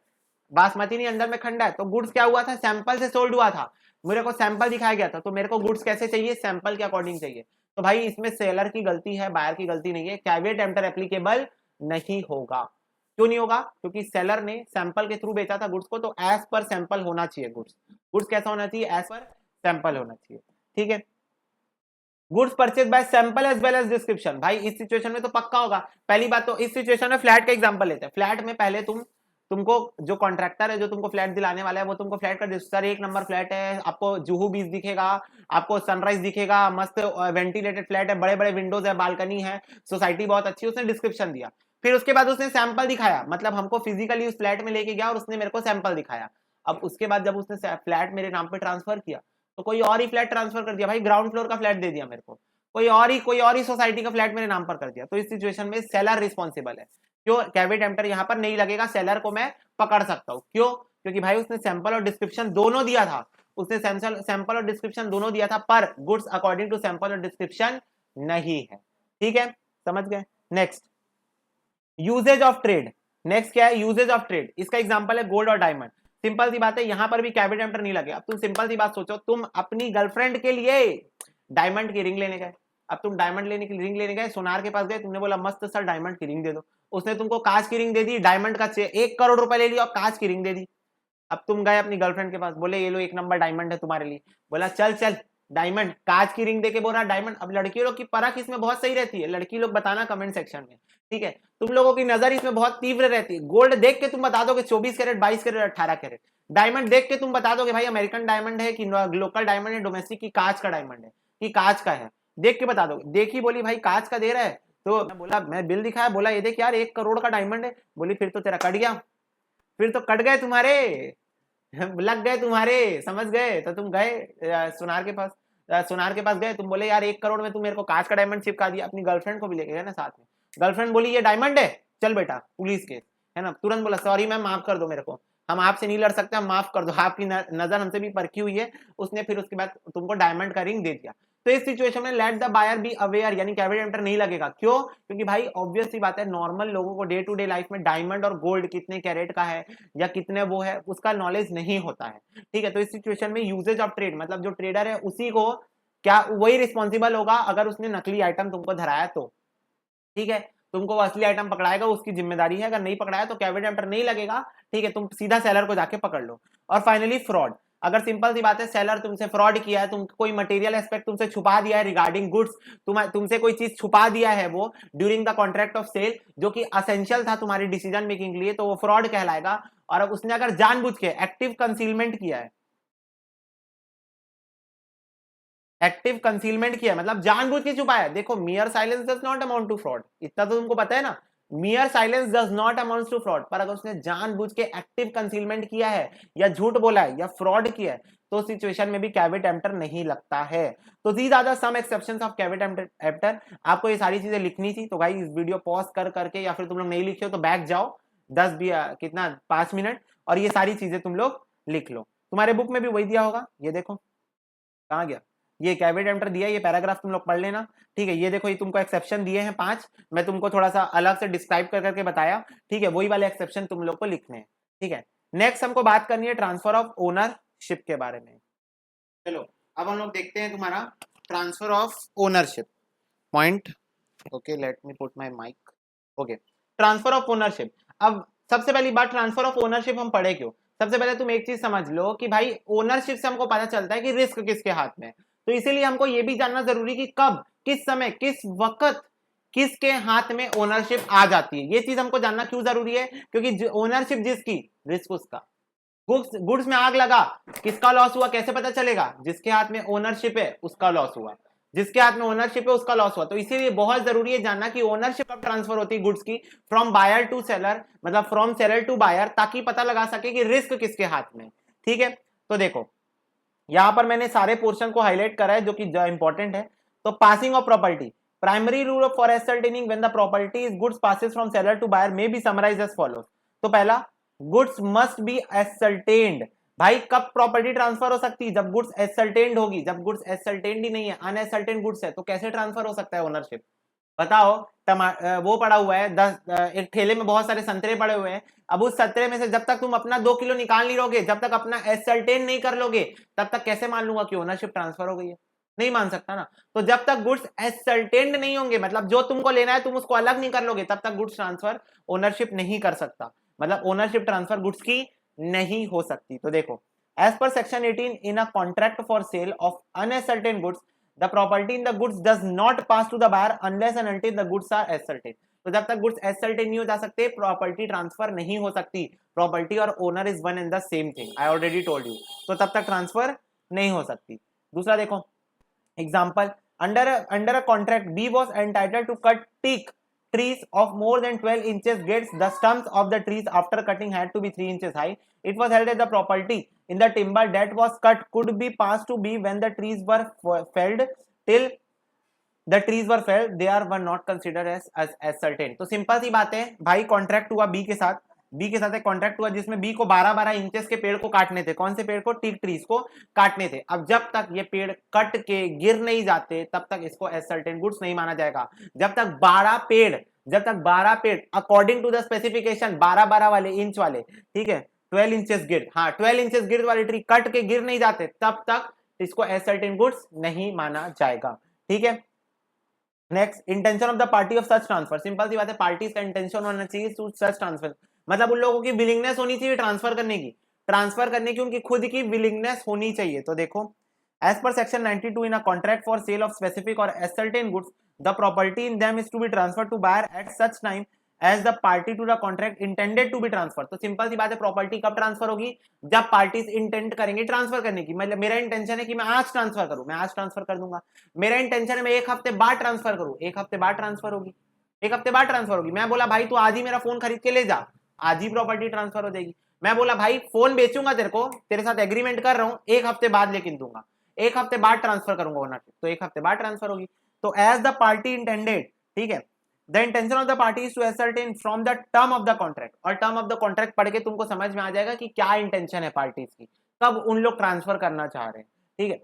Speaker 1: बासमती नहीं अंदर में खंडा है। तो गुड्स क्या हुआ था? सैंपल से सोल्ड हुआ था, मेरे को सैंपल दिखाया गया था, तो मेरे को गुड्स कैसे चाहिए, सैंपल के अकॉर्डिंग चाहिए। तो भाई इसमें सेलर की गलती है, बायर की गलती नहीं है, कैविएट एम्प्टर एप्लीकेबल नहीं होगा। क्यों नहीं होगा, क्योंकि सेलर ने सैंपल के थ्रू बेचा था गुड्स को, तो एज पर सैंपल होना चाहिए गुड्स। गुड्स कैसा होना चाहिए, एज पर सैंपल होना चाहिए, ठीक है। Goods purchase by sample as well as description, भाई इस सिचुएशन में तो पक्का होगा। पहली बात तो इस सिचुएशन में फ्लैट का एग्जांपल लेते हैं। फ्लैट में पहले तुमको जो कॉन्ट्रैक्टर है जो तुमको फ्लैट दिलाने वाला है वो तुमको फ्लैट का सर 1 नंबर फ्लैट है, आपको जुहू बीच दिखेगा, आपको सनराइज दिखेगा, मस्त वेंटिलेटेड फ्लैट है, बड़े बड़े विंडोज है, बालकनी है, सोसाइटी बहुत अच्छी, उसने डिस्क्रिप्शन दिया। फिर उसके बाद उसने सैंपल दिखाया, मतलब हमको फिजिकली उस फ्लैट में लेके गया और उसने मेरे को सैंपल दिखाया। अब उसके बाद जब उसने फ्लैट मेरे नाम पे ट्रांसफर किया तो कोई और ही फ्लैट ट्रांसफर कर दिया, भाई ग्राउंड फ्लोर का फ्लैट दे दिया मेरे को, कोई और ही सोसाइटी का फ्लैट मेरे नाम पर कर दिया। तो इस सिचुएशन में सेलर रिस्पॉन्सिबल है। क्यों, कैविएट एम्प्टर यहां पर नहीं लगेगा, सेलर को मैं पकड़ सकता हूं। क्यों, क्योंकि भाई उसने सैंपल और डिस्क्रिप्शन दोनों दिया था, उसने सैंपल और डिस्क्रिप्शन दोनों दिया था, पर गुड्स अकॉर्डिंग टू सैंपल और डिस्क्रिप्शन नहीं है, ठीक है, समझ गए। Next, usages of trade. Next क्या है, यूजेज ऑफ ट्रेड। इसका एग्जांपल है गोल्ड और डायमंड। सिंपल सी बात है, यहां पर भी कैविएट एम्प्टर नहीं लगेगा। अब तुम सिंपल सी बात सोचो, तुम अपनी गर्लफ्रेंड के लिए डायमंड की रिंग लेने गए। अब तुम डायमंड लेने की रिंग लेने गए, सोनार के पास गए, तुमने बोला मस्त सर डायमंड की रिंग दे दो, उसने तुमको कांच की रिंग दे दी, डायमंड का 1 करोड़ रुपए ले लिया और कांच की रिंग दे दी। अब तुम गए अपनी गर्लफ्रेंड के पास, बोले ये लो 1 नंबर डायमंड है तुम्हारे लिए, बोला चल चल डायमंड, कांच की रिंग देके बोल रहा डायमंड। अब लड़की लोग की परख इसमें बहुत सही रहती है, लड़की लोग बताना कमेंट सेक्शन में, ठीक है, तुम लोगों की नजर इसमें बहुत तीव्र रहती है। गोल्ड देख के तुम बता दोगे 24 कैरेट, 22 कैरेट, 18 कैरेट। डायमंड देख के तुम बता दोगे भाई अमेरिकन डायमंड है कि लोकल डायमंड है, डोमेस्टिक की कांच का डायमंड है कि कांच का है, देख के बता दोगे। देखी बोली भाई कांच का दे रहा है, तो मैं बोला, मैं बिल दिखाया, बोला ये देख यार 1 करोड़ का डायमंड है। बोली फिर तो तेरा कट गया, फिर तो कट गए तुम्हारे, लग गए तुम्हारे, समझ गए। तो तुम गए सुनार के पास, सुनार के पास गए, तुम बोले यार 1 करोड़ में तुम मेरे को कांच का डायमंड चिपका दिया, अपनी गर्लफ्रेंड को भी लेके गए ना साथ में। गर्लफ्रेंड बोली ये डायमंड है, चल बेटा पुलिस केस, है ना। तुरंत बोला सॉरी मैम माफ कर दो मेरे को, हम आपसे नहीं लड़ सकते, हम माफ कर दो, आपकी नजर हमसे भी परखी हुई है। उसने फिर उसके बाद तुमको डायमंड का रिंग दे दिया। तो इस सिचुएशन में let the buyer be aware, यानी कैविएट एम्प्टर नहीं लगेगा। क्यों, क्योंकि भाई ऑब्वियस सी बात है, नॉर्मल लोगों को डे टू डे लाइफ में डायमंड और गोल्ड कितने कैरेट का है या कितने वो है उसका नॉलेज नहीं होता है, ठीक है। तो इस सिचुएशन में यूजेज ऑफ ट्रेड, मतलब जो ट्रेडर है उसी को, क्या वही रिस्पॉन्सिबल होगा अगर उसने नकली आइटम तुमको धराया तो, ठीक है। तुमको वो असली आइटम पकड़ाएगा, उसकी जिम्मेदारी है, अगर नहीं पकड़ाया तो कैविएट एम्प्टर नहीं लगेगा, ठीक है, तुम सीधा सेलर को जाके पकड़ लो। और फाइनली फ्रॉड, अगर सिंपल सी बात है सेलर तुमसे फ्रॉड किया है, तुम कोई मटेरियल एस्पेक्ट तुमसे छुपा दिया है रिगार्डिंग गुड्स, तुमसे कोई चीज छुपा दिया है वो during the contract of sale, जो कि असेंशियल था तुम्हारी डिसीजन मेकिंग के लिए, तो वो फ्रॉड कहलाएगा। और अब उसने अगर जानबूझ के एक्टिव कंसीलमेंट किया है, एक्टिव कंसीलमेंट किया मतलब जानबूझ के छुपाया, देखो mere silence does not amount to fraud, इतना तो तुमको पता है ना, mere silence does not amount to fraud. पर अगर उसने जानबूझ के एक्टिव कंसीलमेंट किया है या झूठ बोला है या फ्रॉड किया है, तो सिचुएशन में भी कैविएट एम्प्टर नहीं लगता है। तो these are the some exceptions of caveat emptor. आपको ये सारी चीजें लिखनी थी, तो भाई इस वीडियो पॉज कर करके, या फिर तुम लोग नहीं लिखे हो तो बैक जाओ 10 कितना 5 मिनट, और ये सारी चीजें तुम लोग लिख लो। तुम्हारे बुक में भी वही दिया होगा, ये देखो कहाँ गया, ये कैविएट एम्प्टर दिया, ये पैराग्राफ तुम लोग पढ़ लेना, ठीक है। ये देखो ये तुमको एक्सेप्शन दिए हैं 5, मैं तुमको थोड़ा सा अलग से डिस्क्राइब कर करके बताया, ठीक है, वही वाले एक्सेप्शन तुम लोग को लिखने हैं, ठीक है। नेक्स्ट हमको बात करनी है ट्रांसफर ऑफ ओनरशिप के बारे में। चलो अब हम लोग देखते हैं तुम्हारा transfer of ownership point. Okay let me put my mic. Okay, transfer of ownership. अब सबसे पहली बात, ट्रांसफर ऑफ ओनरशिप हम पढ़े क्यों। सबसे पहले तुम एक चीज समझ लो कि भाई ओनरशिप से हमको पता चलता है कि रिस्क किसके हाथ में है, तो इसीलिए हमको ये भी जानना जरूरी कि कब, किस समय, किस वक्त किसके हाथ में ओनरशिप आ जाती है। ये चीज हमको जानना क्यों जरूरी है, क्योंकि ओनरशिप जिसकी, रिस्क उसका। गुड्स में आग लगा, किसका लॉस हुआ कैसे पता चलेगा, जिसके हाथ में ओनरशिप है उसका लॉस हुआ, जिसके हाथ में ओनरशिप है उसका लॉस हुआ। तो इसीलिए बहुत जरूरी है जानना कि ओनरशिप कब ट्रांसफर होती है गुड्स की, फ्रॉम बायर टू सेलर, मतलब फ्रॉम सेलर टू बायर, ताकि पता लगा सके कि रिस्क किसके हाथ में, ठीक है। तो देखो यहां पर मैंने सारे पोर्शन को हाईलाइट करा है जो कि इंपॉर्टेंट है। तो passing of property, primary rule for ascertaining when the property is goods passes from seller to buyer may be summarized as follows. तो पहला, गुड्स मस्ट बी एसर्टेन्ड। भाई कब प्रॉपर्टी ट्रांसफर हो सकती है, जब गुड्स एसर्टेन्ड होगी। जब गुड्स एसर्टेन्ड ही नहीं है, अनएसर्टेन्ड गुड्स है, तो कैसे ट्रांसफर हो सकता है ओनरशिप, बताओ। वो पड़ा हुआ है 10, एक ठेले में बहुत सारे संतरे पड़े हुए हैं, अब उस 17 में से जब तक तुम अपना 2 किलो निकाल नहीं लोगे, जब तक अपना एसर्टेन नहीं कर लोगे, तब तक कैसे मान लूंगा कि ओनरशिप ट्रांसफर हो गई है? नहीं मान सकता ना। तो जब तक गुड्स एसर्टेन्ड नहीं होंगे, मतलब जो तुमको लेना है तुम उसको अलग नहीं कर लोगे, तब तक गुड्स ट्रांसफर ओनरशिप नहीं कर सकता, मतलब ओनरशिप ट्रांसफर गुड्स की नहीं हो सकती। तो देखो, as per section 18 in a contract for sale of unascertain goods the property in the goods does not pass to the buyer unless and until the goods are ascertain. तो जब तक goods ascertain नहीं हो जा सकते, property transfer नहीं हो सकती। प्रॉपर्टी और owner is one and the same thing, I already told you. तो तब तक ट्रांसफर नहीं हो सकती। दूसरा देखो example, under a contract B was entitled to cut teak trees of more than 12 inches gets the stumps of the trees after cutting had to be 3 inches high. It was held that the property in the timber that was cut could be passed to B when the trees were felled. Till the trees were felled, they were not considered as certain. तो simple सी बात है भाई, contract हुआ B के साथ, B के साथ एक कॉन्ट्रैक्ट हुआ जिसमें बी को 12-12 इंचेस के पेड़ को काटने थे। कौन से पेड़ को? टीक ट्रीज को काटने थे। अब जब तक ये पेड़ कट के गिर नहीं जाते तब तक इसको एज सर्टेन गुड्स नहीं माना जाएगा। जब तक 12 पेड़ अकॉर्डिंग टू द स्पेसिफिकेशन 12-12 वाले इंच वाले, ठीक है, 12 इंचेस गिर्द, हाँ 12 इंचेस गिर्द वाली ट्री कट के गिर नहीं जाते, तब तक इसको एज सर्टेन गुड्स नहीं माना जाएगा। ठीक है, next, intention of the party of such transfer. Simple सी बात है, पार्टीज का इंटेंशन होना चाहिए टू सच ट्रांसफर, मतलब उन लोगों की विलिंगनेस होनी चाहिए ट्रांसफर करने की उनकी खुद की विलिंगनेस होनी चाहिए। तो देखो, as per section 92 in a contract for sale of specific और ascertain goods the property in them is to be transfer to buyer at such time as the party to the contract intended to be transfer. तो simple सी बात है, property कब transfer होगी? जब parties intend करेंगे transfer करने की। मतलब मेरा इंटेंशन है कि मैं आज ट्रांसफर करूं, मैं आज ट्रांसफर कर दूंगा। मेरा इंटेंशन है मैं 1 हफ्ते बाद ट्रांसफर करूं, 1 हफ्ते बाद ट्रांसफर होगी, 1 हफ्ते बाद ट्रांसफर होगी। मैं बोला भाई तू आज ही मेरा फोन खरीद के ले जा, आज ही प्रॉपर्टी ट्रांसफर हो जाएगी। मैं बोला भाई फोन बेचूंगा तेरे को, तेरे साथ एग्रीमेंट कर रहा हूं, 1 हफ्ते बाद लेकिन दूंगा, 1 हफ्ते बाद ट्रांसफर करूंगा ओनरशिप, तो 1 हफ्ते बाद ट्रांसफर होगी। तो एज द पार्टी इंटेंडेड, ठीक है, the intention of the party is to ascertain from the term of the contract. और टर्म ऑफ द कॉन्ट्रैक्ट पढ़ के तुमको समझ में आ जाएगा कि क्या इंटेंशन है पार्टीज की, कब उन लोग ट्रांसफर करना चाह रहे हैं। ठीक है,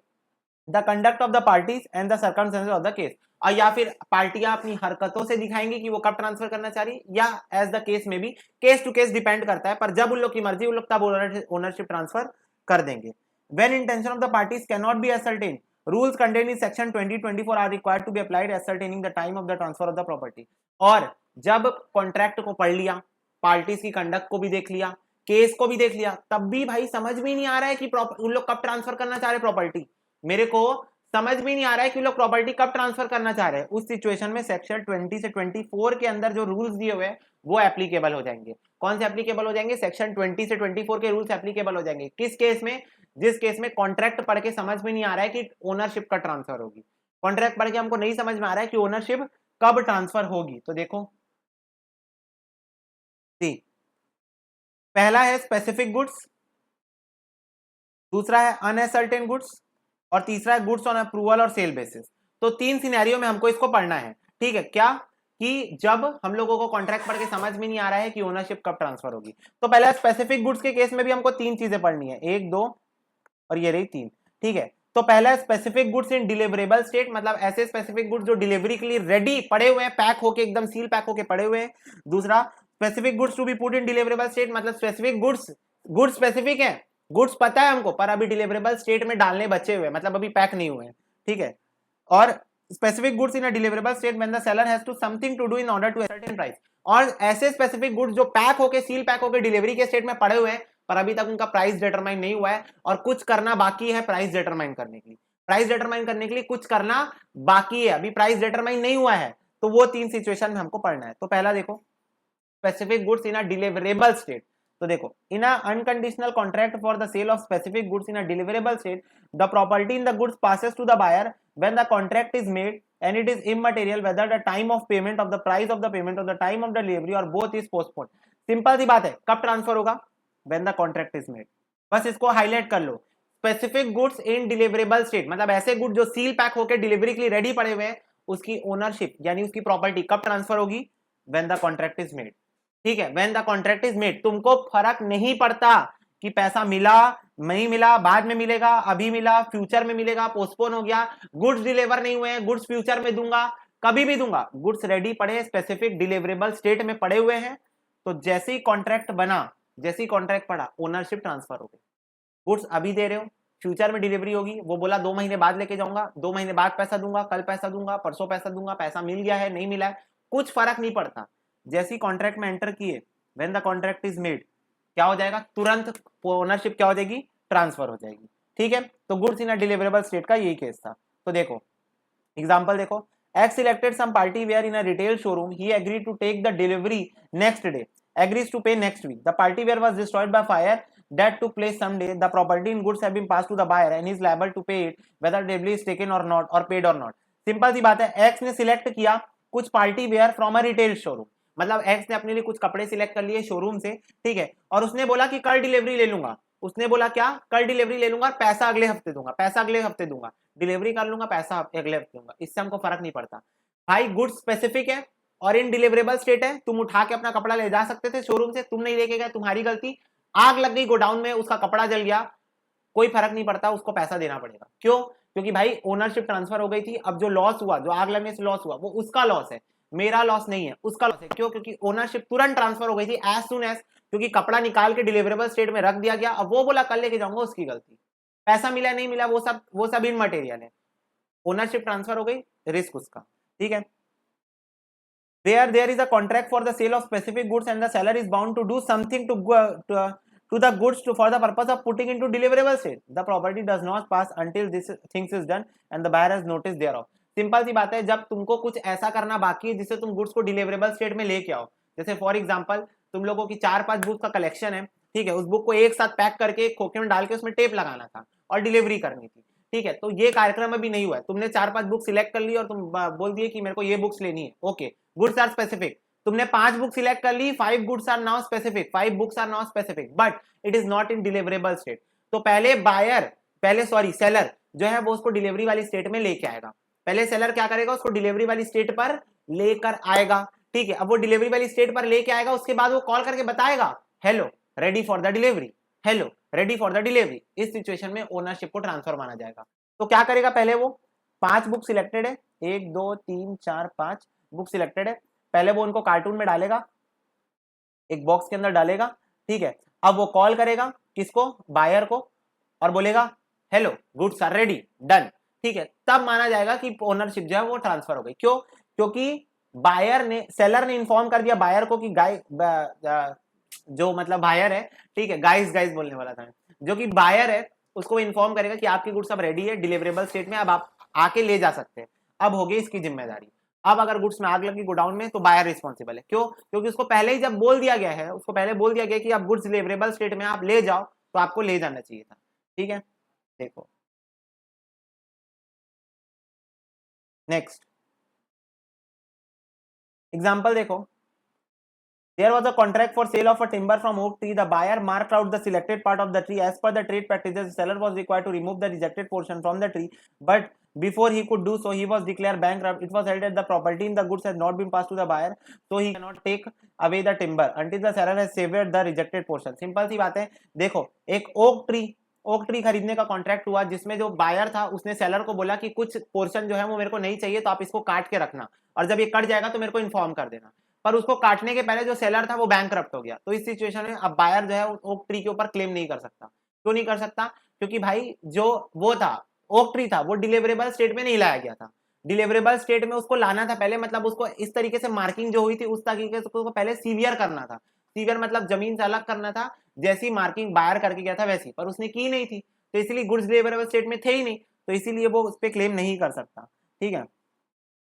Speaker 1: the conduct of the parties and the circumstances of the case, और या फिर पार्टियां अपनी हरकतों से दिखाएंगी कि वो कब ट्रांसफर करना चाह रही, या एज द केस में भी, केस टू केस डिपेंड करता है, पर जब उन लोग की मर्जी उन लोग तब ओनरशिप ट्रांसफर कर देंगे। When intention of the parties can not be ascertain, rules contained in section 20-24 are required to be applied ascertaining the time of the transfer of the property। और जब कॉन्ट्रैक्ट को पढ़ लिया, पार्टीज की conduct को भी देख लिया, केस को भी देख लिया, तब भी भाई समझ में नहीं आ रहा है कि उन लोग कब ट्रांसफर करना चाह रहे प्रॉपर्टी, मेरे को समझ में नहीं आ रहा है कि लोग प्रॉपर्टी कब ट्रांसफर करना चाह रहे हैं, उस सिचुएशन में सेक्शन 20 से 24 के अंदर जो रूल्स दिए हुए हैं वो एप्लीकेबल हो जाएंगे। कौन से एप्लीकेबल हो जाएंगे? सेक्शन 20 से 24 के रूल्स एप्लीकेबल हो जाएंगे। किस केस में? जिस केस में कॉन्ट्रैक्ट पढ़ के समझ में नहीं आ रहा है कि ओनरशिप का ट्रांसफर होगी, कॉन्ट्रैक्ट पढ़ के हमको नहीं समझ में आ रहा है कि ओनरशिप कब ट्रांसफर होगी। तो देखो, पहला है स्पेसिफिक गुड्स, दूसरा है अनएसर्टेन गुड्स, और तीसरा है गुड्स ऑन अप्रूवल और सेल बेसिस। तो 3 सिनेरियो में हमको इसको पढ़ना है। ठीक है, क्या कि जब हम लोगों को कॉन्ट्रैक्ट पढ़ के समझ में नहीं आ रहा है कि ओनरशिप कब ट्रांसफर होगी, तो पहले स्पेसिफिक गुड्स के केस में भी हमको 3 चीजें पढ़नी है, 1, 2 और ये रही 3। ठीक है, तो पहला specific goods in deliverable state, मतलब ऐसे स्पेसिफिक गुड्स जो डिलीवरी के लिए रेडी पड़े हुए हैं, पैक होके एकदम सील पैक होके पड़े हुए हैं। दूसरा, specific goods to be put in deliverable state, मतलब स्पेसिफिक गुड्स स्पेसिफिक है, गुड्स पता है हमको पर अभी डिलीवरेबल स्टेट में डालने बचे हुए, मतलब अभी पैक नहीं हुए हैं। ठीक है, और specific goods in a deliverable state when the seller has to something to do in order to a certain price, और ऐसे स्पेसिफिक गुड्स जो पैक होके सील पैक होके डिलीवरी के स्टेट में पड़े हुए हैं पर अभी तक उनका प्राइस डिटरमाइन नहीं हुआ है और कुछ करना बाकी है प्राइस डिटरमाइन करने के लिए, प्राइस डिटरमाइन करने के लिए कुछ करना बाकी है, अभी प्राइस डिटरमाइन नहीं हुआ है। तो वो 3 सिचुएशन में हमको पढ़ना है। तो पहला देखो, specific goods in a deliverable state. तो देखो, in a unconditional contract for the sale of specific goods in a deliverable state, the property in the goods passes to the buyer when the contract is made and it is immaterial whether the time of payment of the price of the payment or the time of the delivery or both is postponed। Simple सी बात है, कब transfer होगा? when the contract is made। बस इसको highlight कर लो, specific goods in deliverable state, मतलब ऐसे गुड जो सील पैक होकर डिलीवरी के लिए रेडी पड़े हुए हैं, उसकी ओनरशिप यानी उसकी प्रॉपर्टी कब ट्रांसफर होगी? when the contract is made। ठीक है, when the contract is made, तुमको फर्क नहीं पड़ता कि पैसा मिला नहीं मिला, बाद में मिलेगा, अभी मिला, फ्यूचर में मिलेगा, पोस्टपोन हो गया, गुड्स डिलीवर नहीं हुए हैं, गुड्स फ्यूचर में दूंगा, कभी भी दूंगा, गुड्स रेडी पड़े स्पेसिफिक डिलीवरेबल स्टेट में पड़े हुए हैं, तो जैसे ही कॉन्ट्रैक्ट बना, जैसे ही कॉन्ट्रैक्ट पड़ा, ओनरशिप ट्रांसफर हो गई। गुड्स अभी दे रहे हो, फ्यूचर में डिलीवरी होगी, वो बोला 2 महीने बाद लेके जाऊंगा, 2 महीने बाद पैसा दूंगा, कल पैसा दूंगा, परसों पैसा दूंगा, पैसा मिल गया है नहीं मिला है कुछ फर्क नहीं पड़ता। जैसे ही कॉन्ट्रैक्ट में एंटर किए, when the contract is made, क्या हो जाएगा, तुरंत ओनरशिप क्या हो जाएगी, ट्रांसफर हो जाएगी। ठीक है, तो goods in a deliverable state का यही केस था। तो देखो एग्जांपल देखो, X selected some party wear in a retail showroom. He agreed to take the delivery next day. Agrees to pay next week. The party wear was destroyed by fire that took place someday. The property in goods have been passed to the buyer and he is liable to pay it whether delivery is taken or not or paid or not. Simple सी बात है, X ने select किया कुछ party where from a retail showroom, मतलब X ने अपने लिए कुछ कपड़े सिलेक्ट कर लिए शोरूम से, ठीक है, और उसने बोला कि कल डिलीवरी ले लूंगा। उसने बोला क्या, कल डिलीवरी ले लूंगा, पैसा अगले हफ्ते दूंगा, पैसा अगले हफ्ते दूंगा, डिलीवरी कर लूंगा, पैसा अगले हफ्ते दूंगा, इससे हमको फर्क नहीं पड़ता। भाई गुड्स स्पेसिफिक है और इन डिलीवरेबल स्टेट है, तुम उठा के अपना कपड़ा ले जा सकते थे शोरूम से, तुम नहीं लेके गए, तुम्हारी गलती। आग लग गई गोडाउन में, उसका कपड़ा जल गया, कोई फर्क नहीं पड़ता, उसको पैसा देना पड़ेगा। क्यों, क्योंकि भाई ओनरशिप ट्रांसफर हो गई थी। अब जो लॉस हुआ, जो आग लगने से लॉस हुआ, वो उसका लॉस है, मेरा लॉस नहीं है, उसका लॉस है। क्यों, क्योंकि ओनरशिप तुरंत ट्रांसफर हो गई थी एज सुन एज, क्योंकि कपड़ा निकाल के डिलीवरेबल स्टेट में रख दिया गया। अब वो बोला कल लेके जाऊंगा, उसकी गलती। पैसा मिला नहीं मिला वो सब इन मटेरियल है, ओनरशिप ट्रांसफर हो गई, रिस्क उसका। ठीक है, where there is a contract for the sale of specific goods and the seller is bound to do something to the goods for the purpose of putting into deliverable state, the property does not pass until this things is done and the buyer has notice thereof. Simple सी बात है, जब तुमको कुछ ऐसा करना बाकी है जिससे तुम गुड्स को डिलीवरेबल स्टेट में लेके आओ, जैसे फॉर एग्जांपल तुम लोगों की 4-5 बुक का कलेक्शन है, ठीक है, उस बुक को एक साथ पैक करके खोखे में डाल के उसमें टेप लगाना था और डिलीवरी करनी थी, ठीक है, तो ये कार्यक्रम अभी नहीं हुआ है। तुमने 4-5 बुक सिलेक्ट कर ली और तुम बोल दिए कि मेरे को ये बुक्स लेनी है, ओके, गुड्स आर स्पेसिफिक। तुमने 5 बुक सिलेक्ट कर ली, 5 goods are now specific, 5 books are now specific, but it is not in deliverable state. तो पहले सेलर जो है वो उसको डिलीवरी वाली स्टेट में लेके आएगा। पहले सेलर क्या करेगा, उसको डिलीवरी वाली स्टेट पर लेकर आएगा, ठीक है। अब वो डिलीवरी वाली स्टेट पर लेके आएगा, उसके बाद वो कॉल करके बताएगा, hello ready for the delivery, hello ready for the delivery. इस सिचुएशन में ओनरशिप को ट्रांसफर माना जाएगा। तो क्या करेगा, पहले वो 5 बुक सिलेक्टेड है, 1 2 3 4 5 बुक सिलेक्टेड है, पहले वो उनको कार्टून में डालेगा, एक बॉक्स के अंदर डालेगा, ठीक है। अब वो कॉल करेगा किसको, बायर को, और बोलेगा hello goods are ready, done, ठीक है। तब माना जाएगा कि ओनरशिप जो है वो ट्रांसफर हो गई। क्यों, क्योंकि सेलर ने इन्फॉर्म कर दिया बायर को कि जो मतलब बायर है, ठीक है, गाइस बोलने वाला था, जो कि बायर है उसको इन्फॉर्म करेगा कि आपकी गुड्स अब रेडी है डिलीवरेबल स्टेट में, अब आप आके ले जा सकते हैं। अब हो गई इसकी जिम्मेदारी। अब अगर गुड्स में आग लगी गोडाउन में तो बायर रिस्पॉन्सिबल है। क्यों, क्योंकि उसको पहले ही जब बोल दिया गया है, उसको पहले बोल दिया गया कि आप गुड्स डिलीवरेबल स्टेट में आप ले जाओ, तो आपको ले जाना चाहिए था। ठीक है, देखो नेक्स्ट एग्जाम्पल देखो, there was a contract for sale of a timber from oak tree. The buyer marked out the selected part of the tree. As per the trade practices, the seller was required to remove the rejected portion from the tree, but before he could do so, he was declared bankrupt. It was held that the property in the goods has not been passed to the buyer, so he cannot take away the timber until the seller has severed the rejected portion. Simple सी बात है, देखो एक oak tree खरीदने का contract हुआ, जिसमें जो buyer था उसने सेलर को बोला कि कुछ पोर्शन जो है वो मेरे को नहीं चाहिए, तो आप इसको काट के रखना, और जब ये कट जाएगा तो मेरे को इन्फॉर्म कर देना। पर उसको काटने के पहले जो सेलर था वो बैंकरप्ट हो गया। तो इस सिचुएशन में अब बायर जो है ओक ट्री के ऊपर क्लेम नहीं कर सकता। क्यों नहीं कर सकता, क्योंकि भाई जो वो था ओक ट्री था वो डिलीवरेबल स्टेट में नहीं लाया गया था। डिलीवरेबल स्टेट में उसको लाना था पहले, मतलब उसको इस तरीके से मार्किंग जो हुई थी उस तरीके से उसको पहले सीवियर करना था। सीवियर मतलब जमीन से अलग करना था, जैसी मार्किंग बायर करके गया था वैसी, पर उसने की नहीं थी, तो इसीलिए गुड्स डिलीवरेबल स्टेट में थे ही नहीं, तो इसीलिए वो उस पर क्लेम नहीं कर सकता। ठीक है,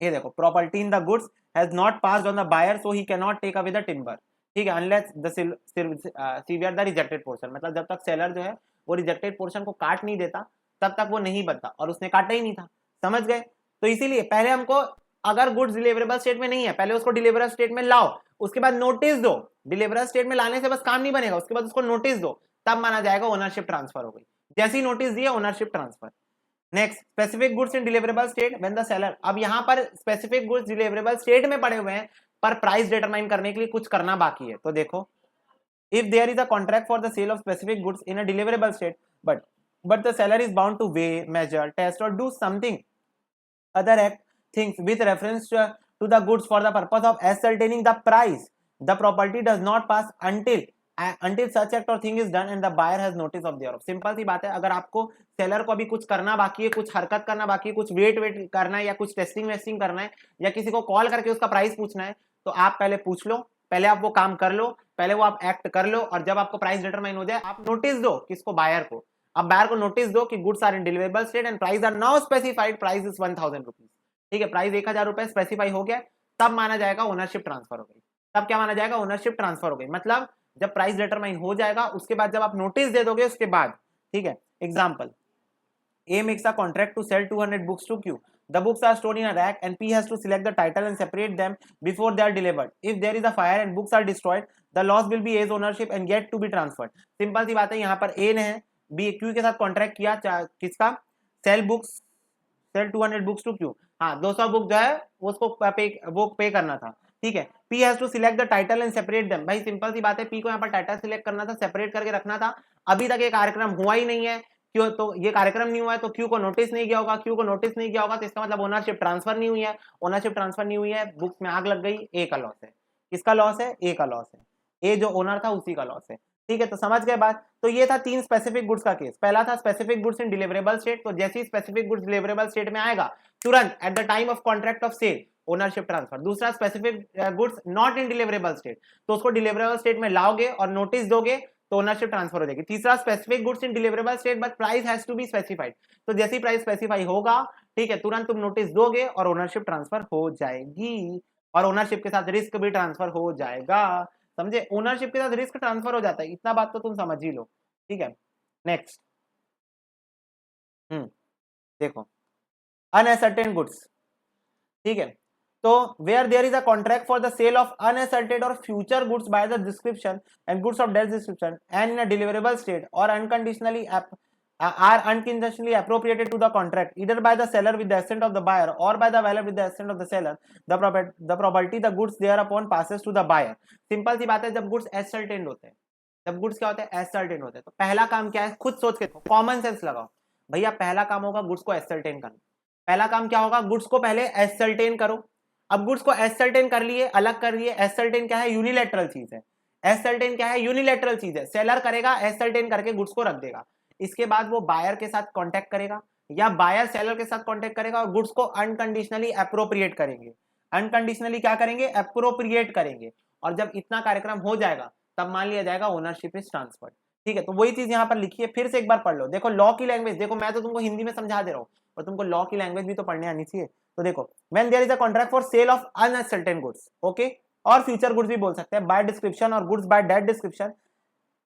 Speaker 1: ये देखो, property in the goods has not passed on the buyer, so he cannot take away the timber, ठीक है, unless the sever the rejected portion। मतलब जब तक सेलर जो है वो रिजेक्टेड पोर्शन को काट नहीं देता तब तक वो नहीं बनता, और उसने काटा ही नहीं था, समझ गए। तो इसीलिए पहले हमको, अगर गुड्स डिलीवरेबल स्टेट में नहीं है, पहले उसको डिलीवरेबल स्टेट में लाओ, उसके बाद नोटिस दो। डिलीवरेबल स्टेट में लाने से बस काम नहीं बनेगा, उसके बाद उसको नोटिस दो, तब माना जाएगा ओनरशिप ट्रांसफर हो गई। जैसे ही नोटिस दिया, ownership transfer. Next, specific goods in deliverable state when the seller. अब यहां पर स्पेसिफिक गुड्स डिलीवरेबल स्टेट में पड़े हुए हैं, पर प्राइस डिटरमाइन करने के लिए कुछ करना बाकी है। तो देखो, if there is a contract for the sale of specific goods in a deliverable state, but the seller is bound to weigh, measure, test और do something other act things with reference to the goods for the purpose of ascertaining the price the property does not pass until such act or thing is done and the buyer has notice of thereof। Simple सी बात है, अगर आपको seller को अभी कुछ करना बाकी है, कुछ हरकत करना बाकी है, कुछ वेट करना है, या कुछ टेस्टिंग वेस्टिंग करना है, या किसी को कॉल करके उसका प्राइस पूछना है, तो आप पहले पूछ लो, पहले आप वो काम कर लो, पहले वो आप एक्ट कर लो, और जब आपको प्राइस डिटरमाइन हो जाए आप नोटिस दो किसको, बायर को। अब बायर को नोटिस दो कि goods are in deliverable state and price are now specified, price is 1000 rupees. ठीक है, प्राइस 1000 रुपए स्पेसिफाई हो गया, तब माना जाएगा ओनरशिप ट्रांसफर हो गई। तब क्या माना जाएगा, ओनरशिप ट्रांसफर हो गई। मतलब जब प्राइस डिटरमाइन हो जाएगा उसके बाद जब आप नोटिस दे दोगे उसके बाद। ठीक है, example, A makes a contract to sell 200 books to Q. The books are stored in a rack and P has to select the title and separate them before they are delivered. If there is a fire and books are destroyed, the loss will be A's ownership and yet to be transferred. Simple सी बात है, यहाँ पर A ने B Q के साथ contract किया, किसका, सेल 200 बुक्स टू Q। हाँ, 200 बुक जो है उसको पे करना था। ठीक है, P has to select the title and separate them। भाई सिंपल सी बात है, P को यहाँ पर टाइटल सिलेक्ट करना था, सेपरेट करके रखना था। अभी तक ये कार्यक्रम हुआ ही नहीं है, क्यों, तो ये कार्यक्रम नहीं हुआ है तो Q को नोटिस नहीं किया होगा, Q को नोटिस नहीं किया होगा तो इसका मतलब ओनरशिप ट्रांसफर नहीं हुई है। ओनरशिप ट्रांसफर नहीं हुई है, बुक्स में आग लग गई, A का लॉस है। किसका लॉस है, A का लॉस है। A जो ओनर था उसी का लॉस है। ठीक है, तो समझ गए बात। तो ये था 3 स्पेसिफिक गुड्स का केस। पहला था specific goods in deliverable state, तो जैसे ही स्पेसिफिक गुड्स डिलीवरेबल स्टेट में आएगा तुरंत at the time of contract of sale ownership transfer. दूसरा specific goods not in deliverable state, तो उसको डिलीवरेबल स्टेट में लाओगे और नोटिस दोगे तो ओनरशिप ट्रांसफर हो जाएगी। तीसरा specific goods in deliverable state but price has to be specified, तो जैसे ही प्राइस स्पेसिफाई होगा, ठीक है, तुरंत तुम नोटिस दोगे और ओनरशिप ट्रांसफर हो जाएगी, और ओनरशिप के साथ रिस्क भी ट्रांसफर हो जाएगा। समझे, ओनरशिप के साथ रिस्क ट्रांसफर हो जाता है, इतना बात तो तुम समझ ही लो। ठीक है, नेक्स्ट देखो, अनअसर्टेन गुड्स। ठीक है, तो where there is a contract for the sale of unasserted or future goods by the description and goods of that description and in a deliverable state or unconditionally are unconditionally appropriated to the contract either by the seller with the assent of the buyer or by the buyer with the assent of the seller, the property the goods thereupon passes to the buyer। Simple सी बात है, जब goods ascertained होते हैं, जब goods क्या होते हैं, ascertained होते हैं, तो पहला काम क्या है, खुद सोच के कॉमन सेंस लगाओ भैया। पहला काम होगा गुड्स को ascertain करना। पहला काम क्या होगा, गुड्स को पहले ascertain करो। अब गुड्स को एसर्टेन कर लिए, अलग कर लिए। एसर्टेन क्या है, यूनिलैटरल चीज है। एसर्टेन क्या है, यूनिलैटरल चीज है। सेलर करेगा, एसर्टेन करके गुड्स को रख देगा। इसके बाद वो बायर के साथ कांटेक्ट करेगा या बायर सेलर के साथ कांटेक्ट करेगा और गुड्स को अनकंडीशनली अप्रोप्रिएट करेंगे। अनकंडीशनली क्या करेंगे, अप्रोप्रिएट करेंगे। और जब इतना कार्यक्रम हो जाएगा तब मान लिया जाएगा ओनरशिप इज ट्रांसफर्ड। ठीक है, तो वही चीज यहाँ पर लिखी है, फिर से एक बार पढ़ लो। देखो लॉ की लैंग्वेज, देखो मैं तो तुमको हिंदी में समझा दे रहा हूँ और तुमको लॉ की लैंग्वेज भी तो पढ़ने आनी चाहिए। तो देखो, when there is a contract for sale of uncertain goods, okay, और फ्यूचर गुड्स भी बोल सकते हैं, by description और goods by that description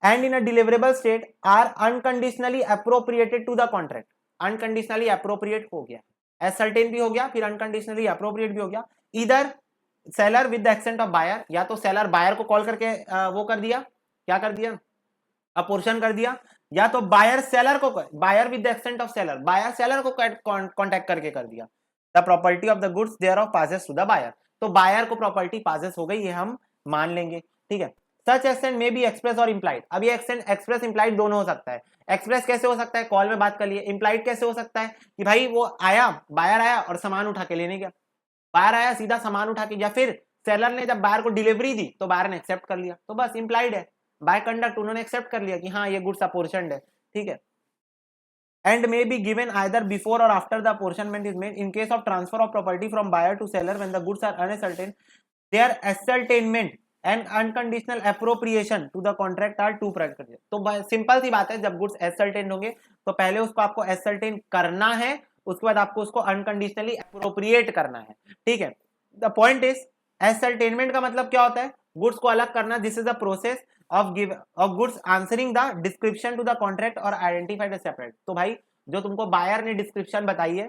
Speaker 1: and in a deliverable state are unconditionally appropriated to the contract। unconditionally appropriate हो गया, ascertain भी हो गया, फिर unconditionally appropriate भी हो गया। either seller with the accent of buyer, या तो सेलर बायर को कॉल करके वो कर दिया, क्या कर दिया, अपोर्शन कर दिया, या तो बायर सेलर को, buyer with the assent of seller, buyer seller को कांटेक्ट करके कर दिया। The property of the goods thereof passes to the buyer, तो बायर को प्रॉपर्टी पासेस हो गई, ये हम मान लेंगे। ठीक है, सच एक्सेंट में बी एक्सप्रेस और इंप्लाइड। अब ये एक्सेंट एक्सप्रेस इंप्लाइड दोनों हो सकता है। एक्सप्रेस कैसे हो सकता है, कॉल में बात कर लिए। इंप्लाइड कैसे हो सकता है कि भाई वो आया, बायर आया और सामान उठा के लेने गया, बायर आया सीधा सामान उठा के, या फिर सेलर ने जब बायर को डिलीवरी दी तो बायर ने एक्सेप्ट कर लिया, तो बस इंप्लाइड है। बाय कंडक्ट उन्होंने एक्सेप्ट कर लिया कि हाँ ये गुड्स अपोर्शनड है। ठीक है, and may be given either before और after the apportionment is made in case of transfer of property from buyer to seller when the goods are uncertain, their ascertainment and unconditional appropriation to the contract are to practice. तो simple सी बात है, जब goods ascertain होंगे तो पहले उसको आपको असर्टेन करना है, उसके बाद आपको उसको अनकंडीशनली अप्रोप्रिएट करना है। ठीक है, द पॉइंट इज असर्टेनमेंट का मतलब क्या होता है, गुड्स को अलग करना। This is the process of goods answering the description to the contract or identified as separate। तो भाई जो तुमको बायर ने डिस्क्रिप्शन बताई है,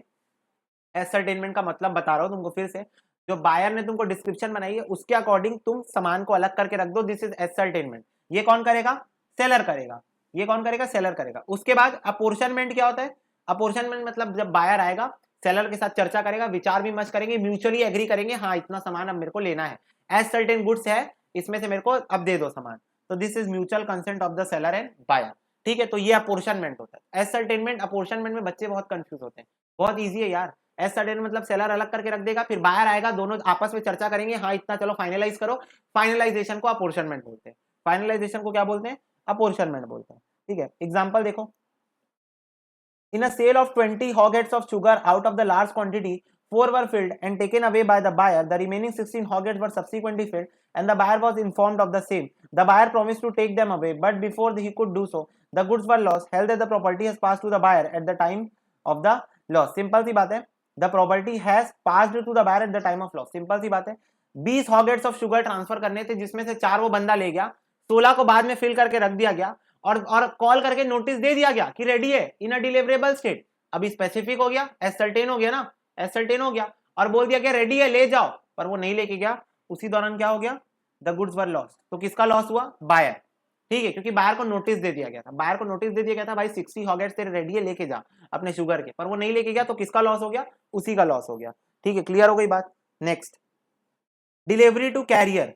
Speaker 1: ascertainment का मतलब बता रहा हूं तुमको फिर से, जो बायर ने तुमको डिस्क्रिप्शन बनाई है उसके अकॉर्डिंग तुम सामान को अलग करके रख दो। This is ascertainment। ये कौन करेगा, सेलर करेगा। ये कौन करेगा, सेलर करेगा। उसके बाद अपोर्शनमेंट क्या होता है, अपोर्शनमेंट मतलब जब बायर आएगा, सेलर के साथ चर्चा करेगा, विचार विमर्श करेंगे, म्यूचुअली एग्री करेंगे, हाँ इतना सामान अब मेरे को लेना है, ascertained गुड्स है, इसमें से मेरे को अब दे दो सामान। तो this is mutual consent of the seller and buyer. ठीक है, तो ये अपोर्शनमेंट होता है। एसर्टेनमेंट अपोर्शनमेंट में बच्चे बहुत कंफ्यूज होते हैं, बहुत ईजी है यार। एसर्टेन मतलब सेलर अलग करके रख देगा, फिर बायर आएगा, दोनों आपस में चर्चा करेंगे, हाँ इतना चलो फाइनलाइज करो। फाइनलाइजेशन को अपोर्शनमेंट बोलते हैं, फाइनलाइजेशन को क्या बोलते हैं? अपोर्शनमेंट बोलते हैं। ठीक है, एग्जाम्पल देखो, in a sale of 20 hogsheads of sugar out of the large quantity, 4 were filled and taken away by the buyer. The remaining 16 hogsheads were subsequently filled and the buyer was informed of the same. The buyer promised to take them away, but before he could do so, the goods were lost, held that the property has passed to the buyer at the time of the loss. Simple सी बात है, the property has passed to the buyer at the time of loss. Simple सी बात है, 20 hogsheads of sugar transfer करने थे, जिसमें से 4 वो बंदा ले गया, 16 को बाद में फिल करके रख दिया गया और कॉल करके नोटिस दे दिया गया कि रेडी है इन अ डिलीवरेबल स्टेट। अभी स्पेसिफिक हो गया, एसर्टेन हो गया ना, एसर्टेन हो गया और बोल दिया कि रेडी है ले जाओ, पर वो नहीं लेके गया। उसी दौरान क्या हो गया? The goods were lost. तो किसका लॉस हुआ? बायर। ठीक है, क्योंकि बायर को नोटिस दे दिया गया था, बायर को नोटिस दे दिया गया था भाई 60 हॉगेट्स तेरे रेडी है लेके जा अपने शुगर के, पर वो नहीं लेके गया, तो किसका लॉस हो गया? उसी का लॉस हो गया। ठीक है, क्लियर हो गई बात। Next, delivery to carrier.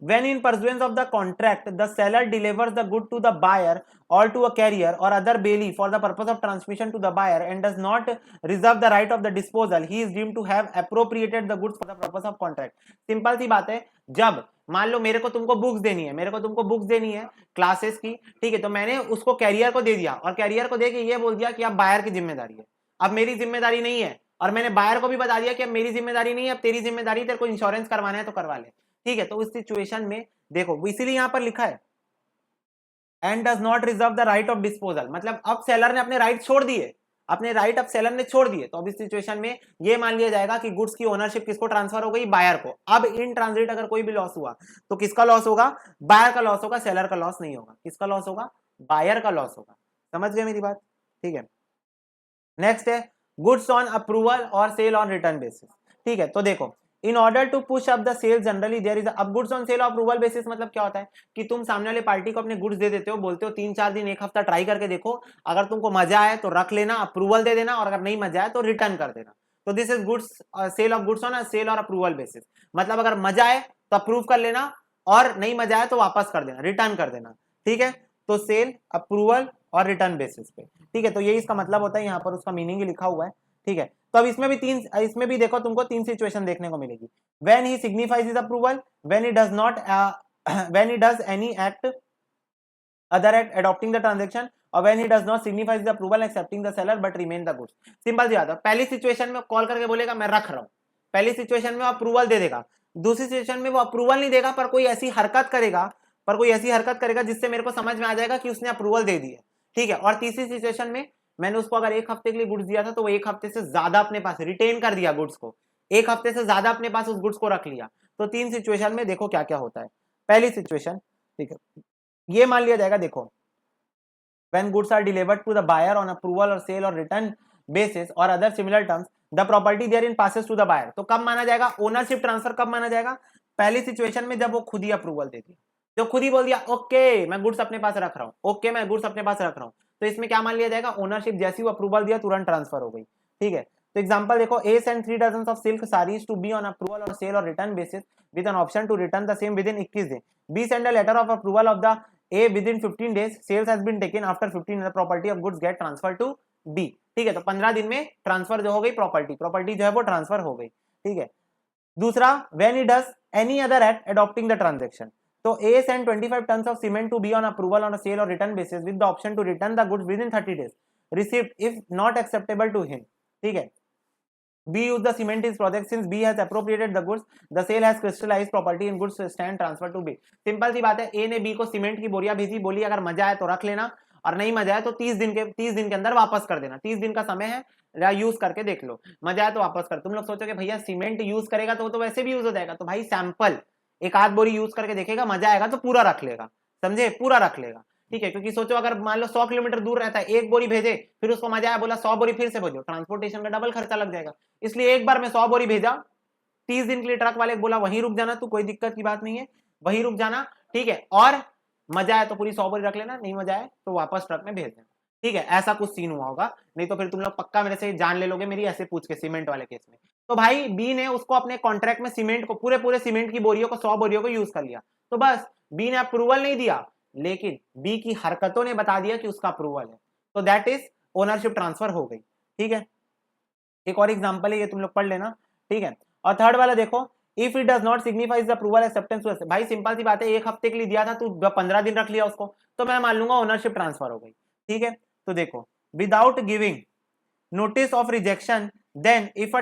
Speaker 1: When in pursuance of the contract, the seller delivers the good to the buyer or to a carrier or other bailey for the purpose of transmission to the buyer and does not reserve the right of the disposal, he is deemed to have appropriated the goods for the purpose of contract. Simple सी बात है, जब मान लो मेरे को तुमको books देनी है, मेरे को तुमको बुक्स देनी है क्लासेस की, ठीक है, तो मैंने उसको कैरियर को दे दिया और कैरियर को दे के ये बोल दिया कि अब बायर की जिम्मेदारी है, अब मेरी जिम्मेदारी नहीं है, और मैंने बायर को भी बता दिया कि अब मेरी जिम्मेदारी नहीं है, अब तेरी जिम्मेदारी, तेरे को इंश्योरेंस करवाना है तो करवा ले। ठीक है, तो इस सिचुएशन में देखो, इसीलिए यहां पर लिखा है and does not reserve the right of disposal, मतलब अब सेलर ने अपने राइट छोड़ दिए, अपने राइट अब सेलर ने छोड़ दिए। तो अब इस सिचुएशन में ये मान लिया जाएगा कि गुड्स की ओनरशिप किसको ट्रांसफर हो गई? बायर को। अब इन ट्रांजिट अगर कोई भी लॉस हुआ तो किसका लॉस होगा? बायर का लॉस होगा, सेलर का लॉस नहीं होगा। किसका लॉस होगा? बायर का लॉस होगा। समझ गए मेरी बात? ठीक है, नेक्स्ट है गुड्स ऑन अप्रूवल और सेल ऑन रिटर्न बेसिस। ठीक है, तो देखो, in order to push up the sale generally there is अब goods on sale approval basis मतलब क्या होता है कि तुम सामने वाले पार्टी को अपने गुड्स दे देते हो, बोलते हो 3-4 दिन 1 हफ्ता ट्राई करके देखो, अगर तुमको मजा आए तो रख लेना, अप्रूवल दे देना, और अगर नहीं मजा आए तो रिटर्न कर देना। तो this is goods sale of goods on sale और अप्रूवल बेसिस, मतलब अगर मजा आए तो अप्रूव कर लेना और नहीं मजा आए तो वापस कर देना, रिटर्न कर देना। ठीक है, तो सेल, अप्रूवल और रिटर्न बेसिस पे। ठीक है, तो ये इसका मतलब होता है, यहाँ पर उसका मीनिंग ही लिखा हुआ है। ठीक है, तो अब इसमें भी देखो तुमको 3 सिचुएशन देखने को मिलेगी। When he signifies his approval, when he does not, when he does any act other act adopting the transaction, और when he does not signifies the approval accepting the seller but remain the goods. Simple सी बात है, पहली situation में call करके बोलेगा मैं रख रहा हूं, पहली सिचुएशन में अप्रूवल दे देगा, दूसरी सिचुएशन में वो अप्रूवल नहीं देगा पर कोई ऐसी हरकत करेगा जिससे मेरे को समझ में आ जाएगा कि उसने अप्रूवल दे दी है। ठीक है, और तीसरी सिचुएशन में मैंने उसको अगर 1 हफ्ते के लिए गुड्स दिया था तो वो 1 हफ्ते से ज्यादा अपने पास रिटेन कर दिया गुड्स को, 1 हफ्ते से ज्यादा अपने पास उस गुड्स को रख लिया। तो 3 सिचुएशन में देखो क्या क्या होता है। पहली सिचुएशन, ठीक है, ये मान लिया जाएगा, देखो when goods are delivered to the buyer on approval or sale or return basis or other similar terms, the property therein passes to the buyer। तो कब माना जाएगा ओनरशिप ट्रांसफर? कब माना जाएगा? पहली सिचुएशन में जब वो खुद ही अप्रूवल दे दिया, जो खुद ही बोल दिया ओके मैं गुड्स अपने पास रख रहा हूँ, ओके मैं गुड्स अपने पास रख रहा हूँ, तो इसमें क्या मान लिया जाएगा? ओनरशिप जैसी वो अप्रूवल दिया तुरंत ट्रांसफर हो गई। ठीक है, तो एग्जांपल देखो, A sent 3 dozens of silk sarees to B on approval or sale or return basis with an option to return the same within 21 days. B sent a letter of approval of the A within 15 days, sales has been taken after 15 the property of goods get transferred to B। ठीक है, तो 15 दिन में transfer जो हो गई property जो है वो ट्रांसफर हो गई। ठीक है, दूसरा when he does any other act adopting the transaction, तो A sent 25 tons of cement to B on approval on a sale or return basis with the option to return the goods within 30 days, received if not acceptable to him। ठीक है, B used the cement in his project since B has appropriated the goods, the sale has crystallized property in goods stand transfer to B। Simple सी बात है, A ने B को cement की बोरियां भेजी, बोली अगर मजा आए तो रख लेना और नहीं मजा आए तो 30 दिन के अंदर वापस कर देना, 30 दिन का समय है, यूज करके देख लो, मजा आए तो वापस कर। तुम लोग सोचोगे भैया सीमेंट यूज करेगा तो वैसे भी यूज हो जाएगा, तो भाई सैंपल एक आध बोरी यूज करके देखेगा, मजा आएगा तो पूरा रख लेगा, समझे, पूरा रख लेगा। ठीक है, क्योंकि सोचो अगर मान लो 100 किलोमीटर दूर रहता है, 1 बोरी भेजे, फिर उसको मजा आया बोला 100 बोरी फिर से भेजो, ट्रांसपोर्टेशन का डबल खर्चा लग जाएगा, इसलिए एक बार में 100 बोरी भेजा, 30 दिन के लिए ट्रक वाले बोला वहीं रुक जाना, तो कोई दिक्कत की बात नहीं है, वहीं रुक जाना। ठीक है, और मजा आए तो पूरी 100 बोरी रख लेना, नहीं मजा आए तो वापस ट्रक में भेज देना। ठीक है, ऐसा कुछ सीन हुआ होगा, नहीं तो फिर तुम लोग पक्का मेरे से जान ले लोगे मेरी ऐसे पूछ के सीमेंट वाले केस में। तो भाई बी ने उसको अपने कॉन्ट्रैक्ट में सीमेंट को पूरे सीमेंट की बोरियों को 100 बोरियों को यूज कर लिया, तो बस बी ने अप्रूवल नहीं दिया, लेकिन बी की हरकतों ने बता दिया कि उसका अप्रूवल है, तो दैट इज ओनरशिप ट्रांसफर हो गई। ठीक है, एक और एग्जांपल है, ये तुम लोग पढ़ लेना। ठीक है, और थर्ड वाला देखो, if it does not signifies the approval acceptance. भाई सिंपल सी बात है, एक हफ्ते के लिए दिया था, तू 15 दिन रख लिया उसको, तो मैं मान लूंगा ओनरशिप ट्रांसफर हो गई। ठीक है, तो देखो, without giving notice of rejection, then if a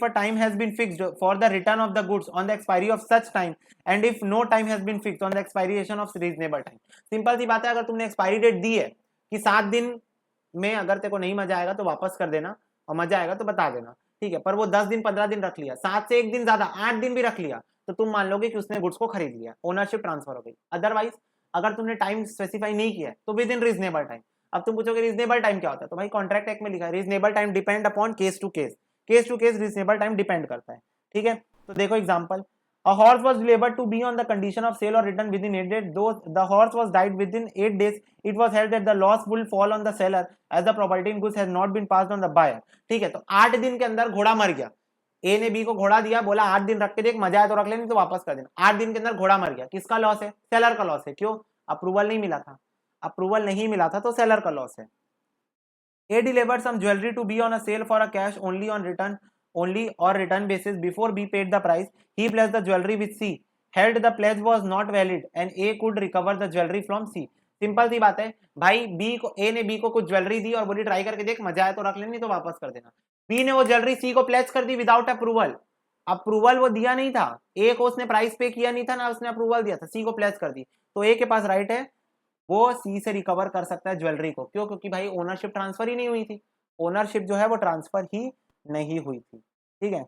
Speaker 1: time has been fixed for the return of the goods on the expiry of such time, and if no time has been fixed on the expiration of reasonable time। Simple सी बात है, अगर तुमने expiry date दी है कि 7 दिन में अगर तेरे को नहीं मजा आएगा तो वापस कर देना, और मजा आएगा तो बता देना। ठीक है, पर वो 10 दिन 15 दिन रख लिया, 7 से एक दिन ज्यादा 8 दिन भी रख लिया, तो तुम मान लोगे कि उसने गुड्स को खरीद लिया, ओनरशिप ट्रांसफर हो गई। अदरवाइज अगर तुमने टाइम स्पेसिफाई नहीं किया तो विद इन रीजनेबल टाइम। अब तुम पूछोगे रीजनेबल टाइम क्या होता है, तो भाई कॉन्ट्रैक्ट एक्ट में लिखा है reasonable time depend upon case to case, case to case reasonable time depend करता है। ठीक है, तो देखो example, a horse was delivered to be on the condition of sale or return within 8 days, though the horse was died within 8 days, it was held that the loss will fall on the seller as the property in goods has not been passed on the buyer। ठीक है, तो 8 दिन के अंदर घोड़ा मर गया, ए ने बी को घोड़ा दिया, बोला 8 दिन रख के देख, मजा आया तो रख ले, नहीं तो वापस कर देना। 8 दिन के अंदर घोड़ा मर गया, किसका लॉस है? सेलर का लॉस है। क्यों? अप्रूवल नहीं मिला था, अप्रूवल नहीं मिला था तो सेलर का लॉस है। A delivered some jewelry to B on a sale for a cash only or return basis before B paid the price. He pledged the jewelry with C. Held the pledge was not valid and A could recover the jewelry from C। Simple सी बात है भाई, A ने B को कुछ jewellery दी और बोली try करके देख, मजा आया तो रख लेनी तो वापस कर देना। B ने वो ज्वेलरी C को प्लेज कर दी विदाउट अप्रूवल, अप्रूवल वो दिया नहीं था, A को उसने प्राइस पे किया नहीं था ना, उसने अप्रूवल दिया था, C को प्लेज कर दी, तो A के पास राइट है वो सी से रिकवर कर सकता है ज्वेलरी को। क्यों? क्योंकि भाई ओनरशिप ट्रांसफर ही नहीं हुई थी, ओनरशिप जो है वो ट्रांसफर ही नहीं हुई थी। ठीक है,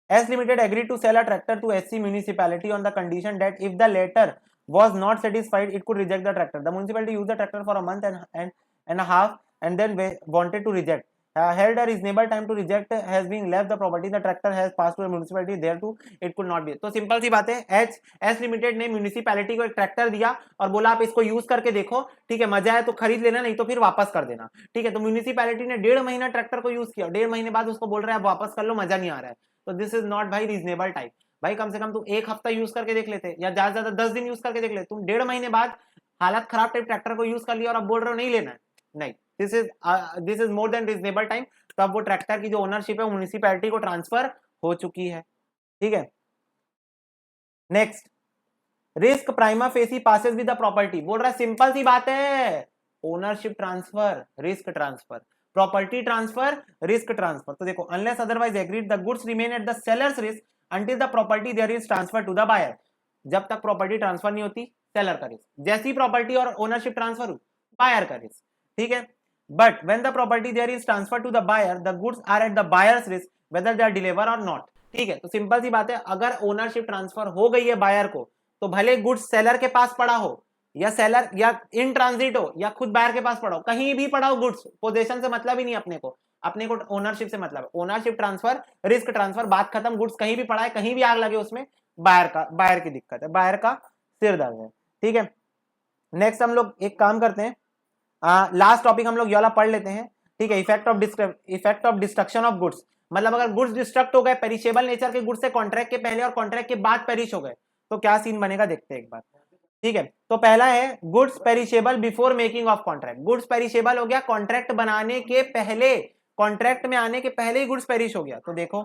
Speaker 1: S limited agree to sell a tractor to SC municipality on the condition that if the latter was not satisfied it could reject the tractor। the municipality used the tractor for a month and a half and then wanted to reject, held a reasonable time to reject, has been left the property, the tractor has passed to the municipality, there too it could not be। तो simple सी बात है, S limited ने municipality को एक tractor दिया और बोला आप इसको यूज करके देखो, ठीक है, मजा आए तो खरीद लेना, नहीं तो फिर वापस कर देना। ठीक है, तो म्यूनिसिपैलिटी ने 1.5 महीना ट्रैक्टर को यूज किया, 1.5 महीने बाद उसको बोल रहे हैं आप वापस कर लो, मजा नहीं आ रहा है, तो दिस इज नॉट भाई रीजनेबल टाइम। भाई कम से कम तुम 1 हफ्ता यूज करके देख लेते, या ज्यादा से ज्यादा 10 दिन यूज करके देख लेते। तुम 1.5 महीने बाद हालत खराब टाइप ट्रैक्टर को यूज कर लिया और अब बोल रहे हो नहीं लेना है, नहीं, this is more than reasonable time. तब वो ट्रैक्टर की जो ओनरशिप है वो म्यूनिसिपैलिटी को ट्रांसफर हो चुकी है। ठीक है, next, risk prima facie passes with the property. बोल रहा है सिंपल सी बात है, ownership transfer, risk transfer, property transfer, risk transfer. तो देखो, unless otherwise agreed the goods remain at the sellers risk until the property there is transfer to the buyer। जब तक प्रॉपर्टी ट्रांसफर नहीं होती सेलर का रिस्क, जैसी property और ownership transfer हुई बायर का रिस्क। ठीक है, but when the property there is transfer to the buyer the goods are at the buyer's risk whether they are deliver or not. ठीक है, तो सिंपल सी बात है, अगर ओनरशिप ट्रांसफर हो गई है बायर को, तो भले गुड्स सेलर के पास पड़ा हो या सेलर या इन ट्रांजिट हो या खुद बायर के पास पड़ा हो, कहीं भी पड़ा हो गुड्स, पोजीशन से मतलब ही नहीं अपने को ओनरशिप से मतलब है। ओनरशिप ट्रांसफर, रिस्क ट्रांसफर, बात खत्म। गुड्स कहीं भी पड़ा है, कहीं भी आग लगे उसमें बायर की दिक्कत है, बायर का सिर दर्द है। ठीक है, नेक्स्ट हम लोग एक काम करते हैं, लास्ट टॉपिक हम लोग ये वाला पढ़ लेते हैं। ठीक है, effect of destruction of goods. मतलब अगर गुड्स डिस्ट्रक्ट हो गए, पेरिशेबल नेचर के गुड्स से कॉन्ट्रैक्ट के पहले और कॉन्ट्रैक्ट के बाद पेरिश हो गए, तो क्या सीन बनेगा देखते हैं एक बार। ठीक है, तो पहला है goods perishable before making of contract. Goods perishable हो गया कॉन्ट्रैक्ट बनाने के पहले, कॉन्ट्रैक्ट में आने के पहले ही गुड्स पेरिश हो गया। तो देखो,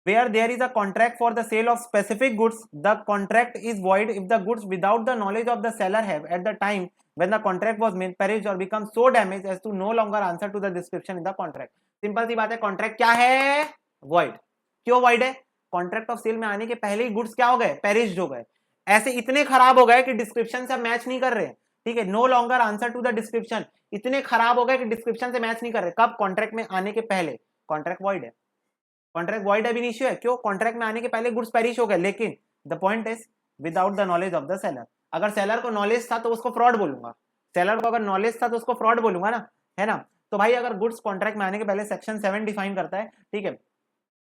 Speaker 1: where there is a contract for the sale of specific goods, the contract is void if the goods without the knowledge of the seller have at the time when the contract was made perished or become so damaged as to no longer answer to the description in the contract। Simple सी बात है, contract क्या है? void। क्यों void है? Contract of cell में आने के पहले ही गुड्स क्या हो गए? पेरिश्ड हो गए, ऐसे इतने खराब हो गए कि डिस्क्रिप्शन से मैच नहीं कर रहे। ठीक है, no longer answer to the description, इतने खराब हो गए कि डिस्क्रिप्शन से मैच नहीं कर रहे। कब? कॉन्ट्रैक्ट में आने के पहले। कॉन्ट्रैक्ट वॉइड है, कॉन्ट्रैक्ट वॉइड अब इनिशियो है। क्यों? कॉन्ट्रैक्ट में आने के पहले गुड्स पेरिश हो गए, लेकिन the point is without the knowledge of the seller. अगर सेलर को नॉलेज था तो उसको फ्रॉड बोलूंगा, सेलर को अगर नॉलेज था तो उसको फ्रॉड बोलूंगा ना, है ना। तो भाई अगर गुड्स कॉन्ट्रैक्ट में आने के पहले, सेक्शन 7 डिफाइन करता है, ठीक है,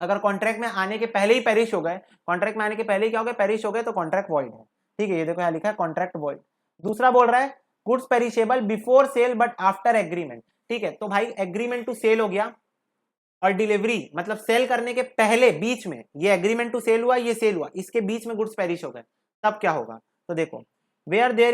Speaker 1: अगर कॉन्ट्रैक्ट में आने के पहले ही पेरिश हो गए, कॉन्ट्रैक्ट में आने के पहले ही क्या हो गए? पेरिश हो गए, तो कॉन्ट्रैक्ट वॉइड है। ठीक है, ये देखो यहाँ लिखा है कॉन्ट्रैक्ट वॉइड। दूसरा बोल रहा है goods perishable before sale but after agreement. ठीक है, तो भाई एग्रीमेंट टू सेल हो गया और डिलीवरी मतलब सेल करने के पहले बीच में, ये एग्रीमेंट टू सेल हुआ, ये सेल हुआ, इसके बीच में गुड्स पेरिश हो गए, तब क्या होगा? तो देखो where there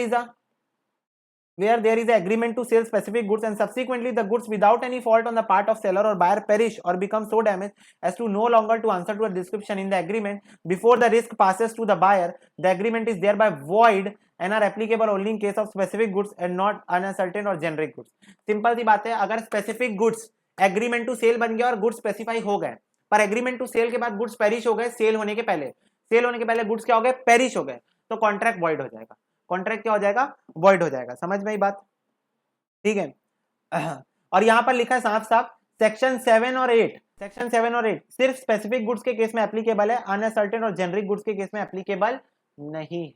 Speaker 1: is a agreement to sell specific goods and subsequently the goods without any fault on the part of seller or buyer perish or become so damaged as to no longer to answer to a description in the agreement before the risk passes to the buyer, the agreement is thereby void and are applicable only in case of specific goods and not uncertain or generic goods. Simple सी बात है, अगर specific goods agreement to sell बन गया और goods specify हो गए, पर एग्रीमेंट टू सेल के बाद गुड्स पेरिश हो गए, सेल होने के पहले गुड्स क्या हो गए, पेरिश हो गए, तो कॉन्ट्रैक्ट वॉइड हो जाएगा, कॉन्ट्रैक्ट क्या हो जाएगा, वॉइड हो जाएगा। समझ में आई बात, ठीक है। और यहां पर लिखा है साफ साफ सेक्शन 7 और 8 सिर्फ स्पेसिफिक गुड्स के केस में एप्लीकेबल है, अनसर्टेन और जेनरिक गुड्स के केस में एप्लीकेबल नहीं है,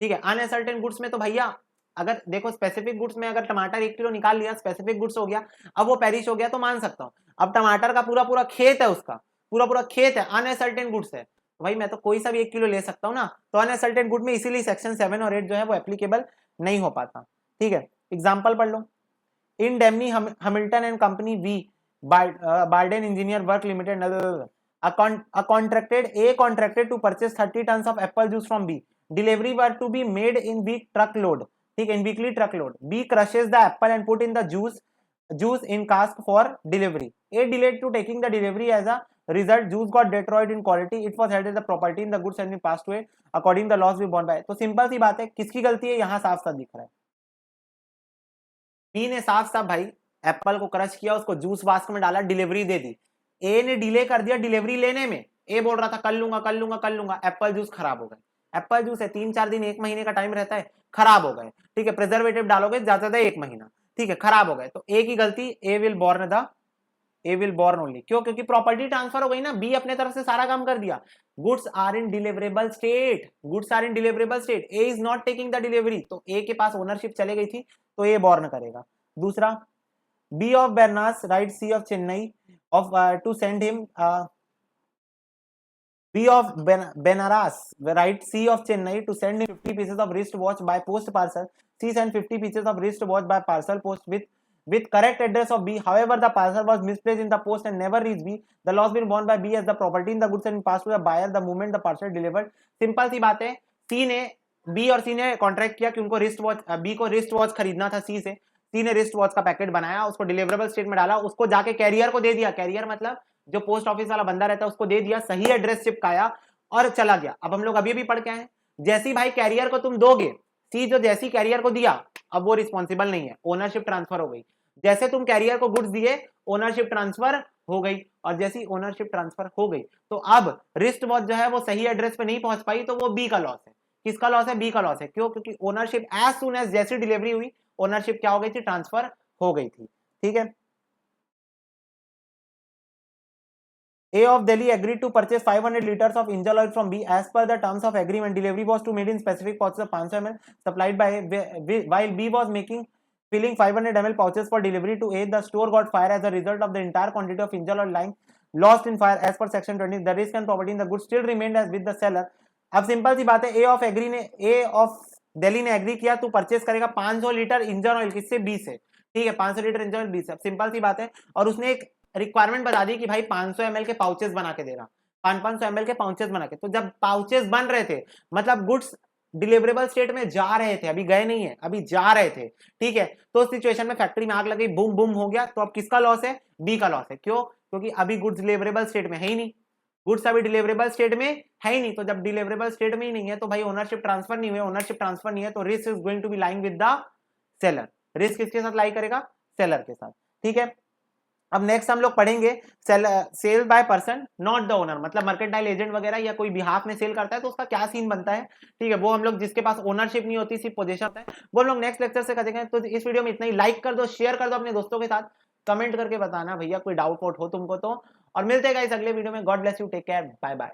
Speaker 1: ठीक है। अनसर्टेन गुड्स में तो भैया अगर देखो स्पेसिफिक गुड्स में अगर टमाटर 1 किलो निकाल लिया, स्पेसिफिक गुड्स हो गया, अब वो पेरिश हो गया तो मान सकता हूं। अब टमाटर का पूरा खेत है, उसका पूरा खेत है, अनसर्टेन गुड्स है, भाई मैं तो कोई सा भी 1 किलो ले सकता हूं ना, तो अनसर्टेन गुड में इसीलिए सेक्शन 7 और 8 जो है वो एप्लीकेबल नहीं हो पाता, ठीक है। एग्जांपल पढ़ लो, in Demny Hamilton and company v Barden engineer work limited contracted to purchase 30 tons of apple juice from B. Delivery were to be made in week truckload, ठीक है, in weekly truckload. B crushes the apple and put in the juice in cask for delivery. A delayed to taking the delivery as a result juice got deteriorated in quality. It was held as the property in the goods and been passed away according the loss be borne by. तो simple सी बात है, किसकी गलती है, यहां साफ साफ दिख रहा है, बी ने साफ साफ भाई एप्पल को क्रश किया, उसको जूस बास्क में डाला, डिलीवरी दे दी। ए ने डिले कर दिया डिलीवरी लेने में, ए बोल रहा था कल लूंगा, एप्पल जूस खराब हो गए, एप्पल जूस है 3-4 दिन 1 महीने का टाइम रहता है, खराब हो गए, ठीक है, प्रिजर्वेटिव डालोगे ज्यादा 1 महीना, ठीक है, खराब हो गए, तो ए की गलती, ए विल बॉर्न ओनली, क्यों, क्योंकि प्रॉपर्टी ट्रांसफर हो गई ना, बी अपने तरफ से सारा काम कर दिया, goods are in deliverable state, A is not taking the delivery, तो ए के पास ओनरशिप चले गई थी, तो ए बॉर्न करेगा। दूसरा, B of Benaras wrote C of Chennai to send him B of Benaras right C of Chennai to send him 50 pieces of wrist watch by post parcel. C sent 50 pieces of wrist watch by parcel post with correct address of B. However, the parcel was misplaced in the post and never reached B. The loss been borne by B as the property in the goods and passed to the buyer the moment the parcel delivered. Simple सी बात है, B और C ने contract किया कि उनको wrist watch, B को wrist watch खरीदना था C से, C ने रिस्ट वॉच का पैकेट बनाया, उसको डिलीवरेबल स्टेट में डाला, उसको जाके कैरियर को दे दिया, कैरियर मतलब जो पोस्ट ऑफिस वाला बंदा रहता है उसको दे दिया, सही एड्रेस चिपकाया और चला गया। अब हम लोग अभी भी पढ़ के आए, जैसी भाई कैरियर को तुम दोगे, सी जो जैसी कैरियर को दिया अब वो रिस्पॉन्सिबल नहीं है, ओनरशिप ट्रांसफर हो गई, जैसे तुम कैरियर को गुड्स दिए ओनरशिप ट्रांसफर हो गई, और जैसी ओनरशिप ट्रांसफर हो गई तो अब रिस्ट वॉच जो है वो सही एड्रेस पे नहीं पहुंच पाई, तो वो बी का लॉस है। किसका लॉस है, बी का लॉस है, क्यों, क्योंकि ओनरशिप एज सून एज जैसी डिलीवरी हुई ओनरशिप क्या हो गई थी, ट्रांसफर हो गई थी, ठीक है। A of Delhi agreed to purchase 500 liters of engine oil from B as per the terms of agreement. Delivery was to made in specific pouches of 500 ml supplied by A, while B was filling 500 ml pouches for delivery to A. The store got fire as a result of the entire quantity of engine oil lying lost in fire as per section 20. The risk and property in the goods still remained as with the seller. अब simple सी बात है, A of Delhi ने agree किया, तू purchase करेगा 500 litre engine oil, किससे, B से, ठीक है, 500 लीटर इंजन ऑयल बी से। सिंपल सी बात है, और उसने एक रिक्वायरमेंट बता दी कि भाई 500 ml के पाउचेस बना के दे रहा, 500 ml के पाउचेस बना के, तो जब पाउचेस बन रहे थे मतलब गुड्स डिलीवरेबल स्टेट में जा रहे थे, अभी गए नहीं है, अभी जा रहे थे, ठीक है, तो सिचुएशन में फैक्ट्री में आग लगी, बूम बूम हो गया, तो अब किसका लॉस है, बी का लॉस है, क्यों, क्योंकि अभी गुड्स डिलीवरेबल स्टेट में है ही नहीं, गुड्स अभी डिलीवरेबल स्टेट में है ही नहीं, तो जब डिलीवरेबल स्टेट में ही नहीं है तो भाई ओनरशिप ट्रांसफर नहीं हुई, ओनरशिप ट्रांसफर नहीं है, तो risk is going to be lying with the seller, risk किसके साथ लाई करेगा, सेलर के साथ, ठीक है। अब नेक्स्ट हम लोग पढ़ेंगे sale by person not the owner, मतलब मर्केंटाइल एजेंट वगैरह या कोई बिहाफ में सेल करता है तो उसका क्या सीन बनता है, ठीक है, वो हम लोग जिसके पास ओनरशिप नहीं होती सिर्फ पोजीशन होता है वो हम लोग नेक्स्ट लेक्चर से करेंगे। तो इस वीडियो में इतना ही, लाइक कर दो, शेयर कर दो अपने दोस्तों के साथ, कमेंट करके बताना भैया कोई डाउट हो तुमको तो, और मिलते हैं गाइस अगले वीडियो में। God bless you, take care, bye bye.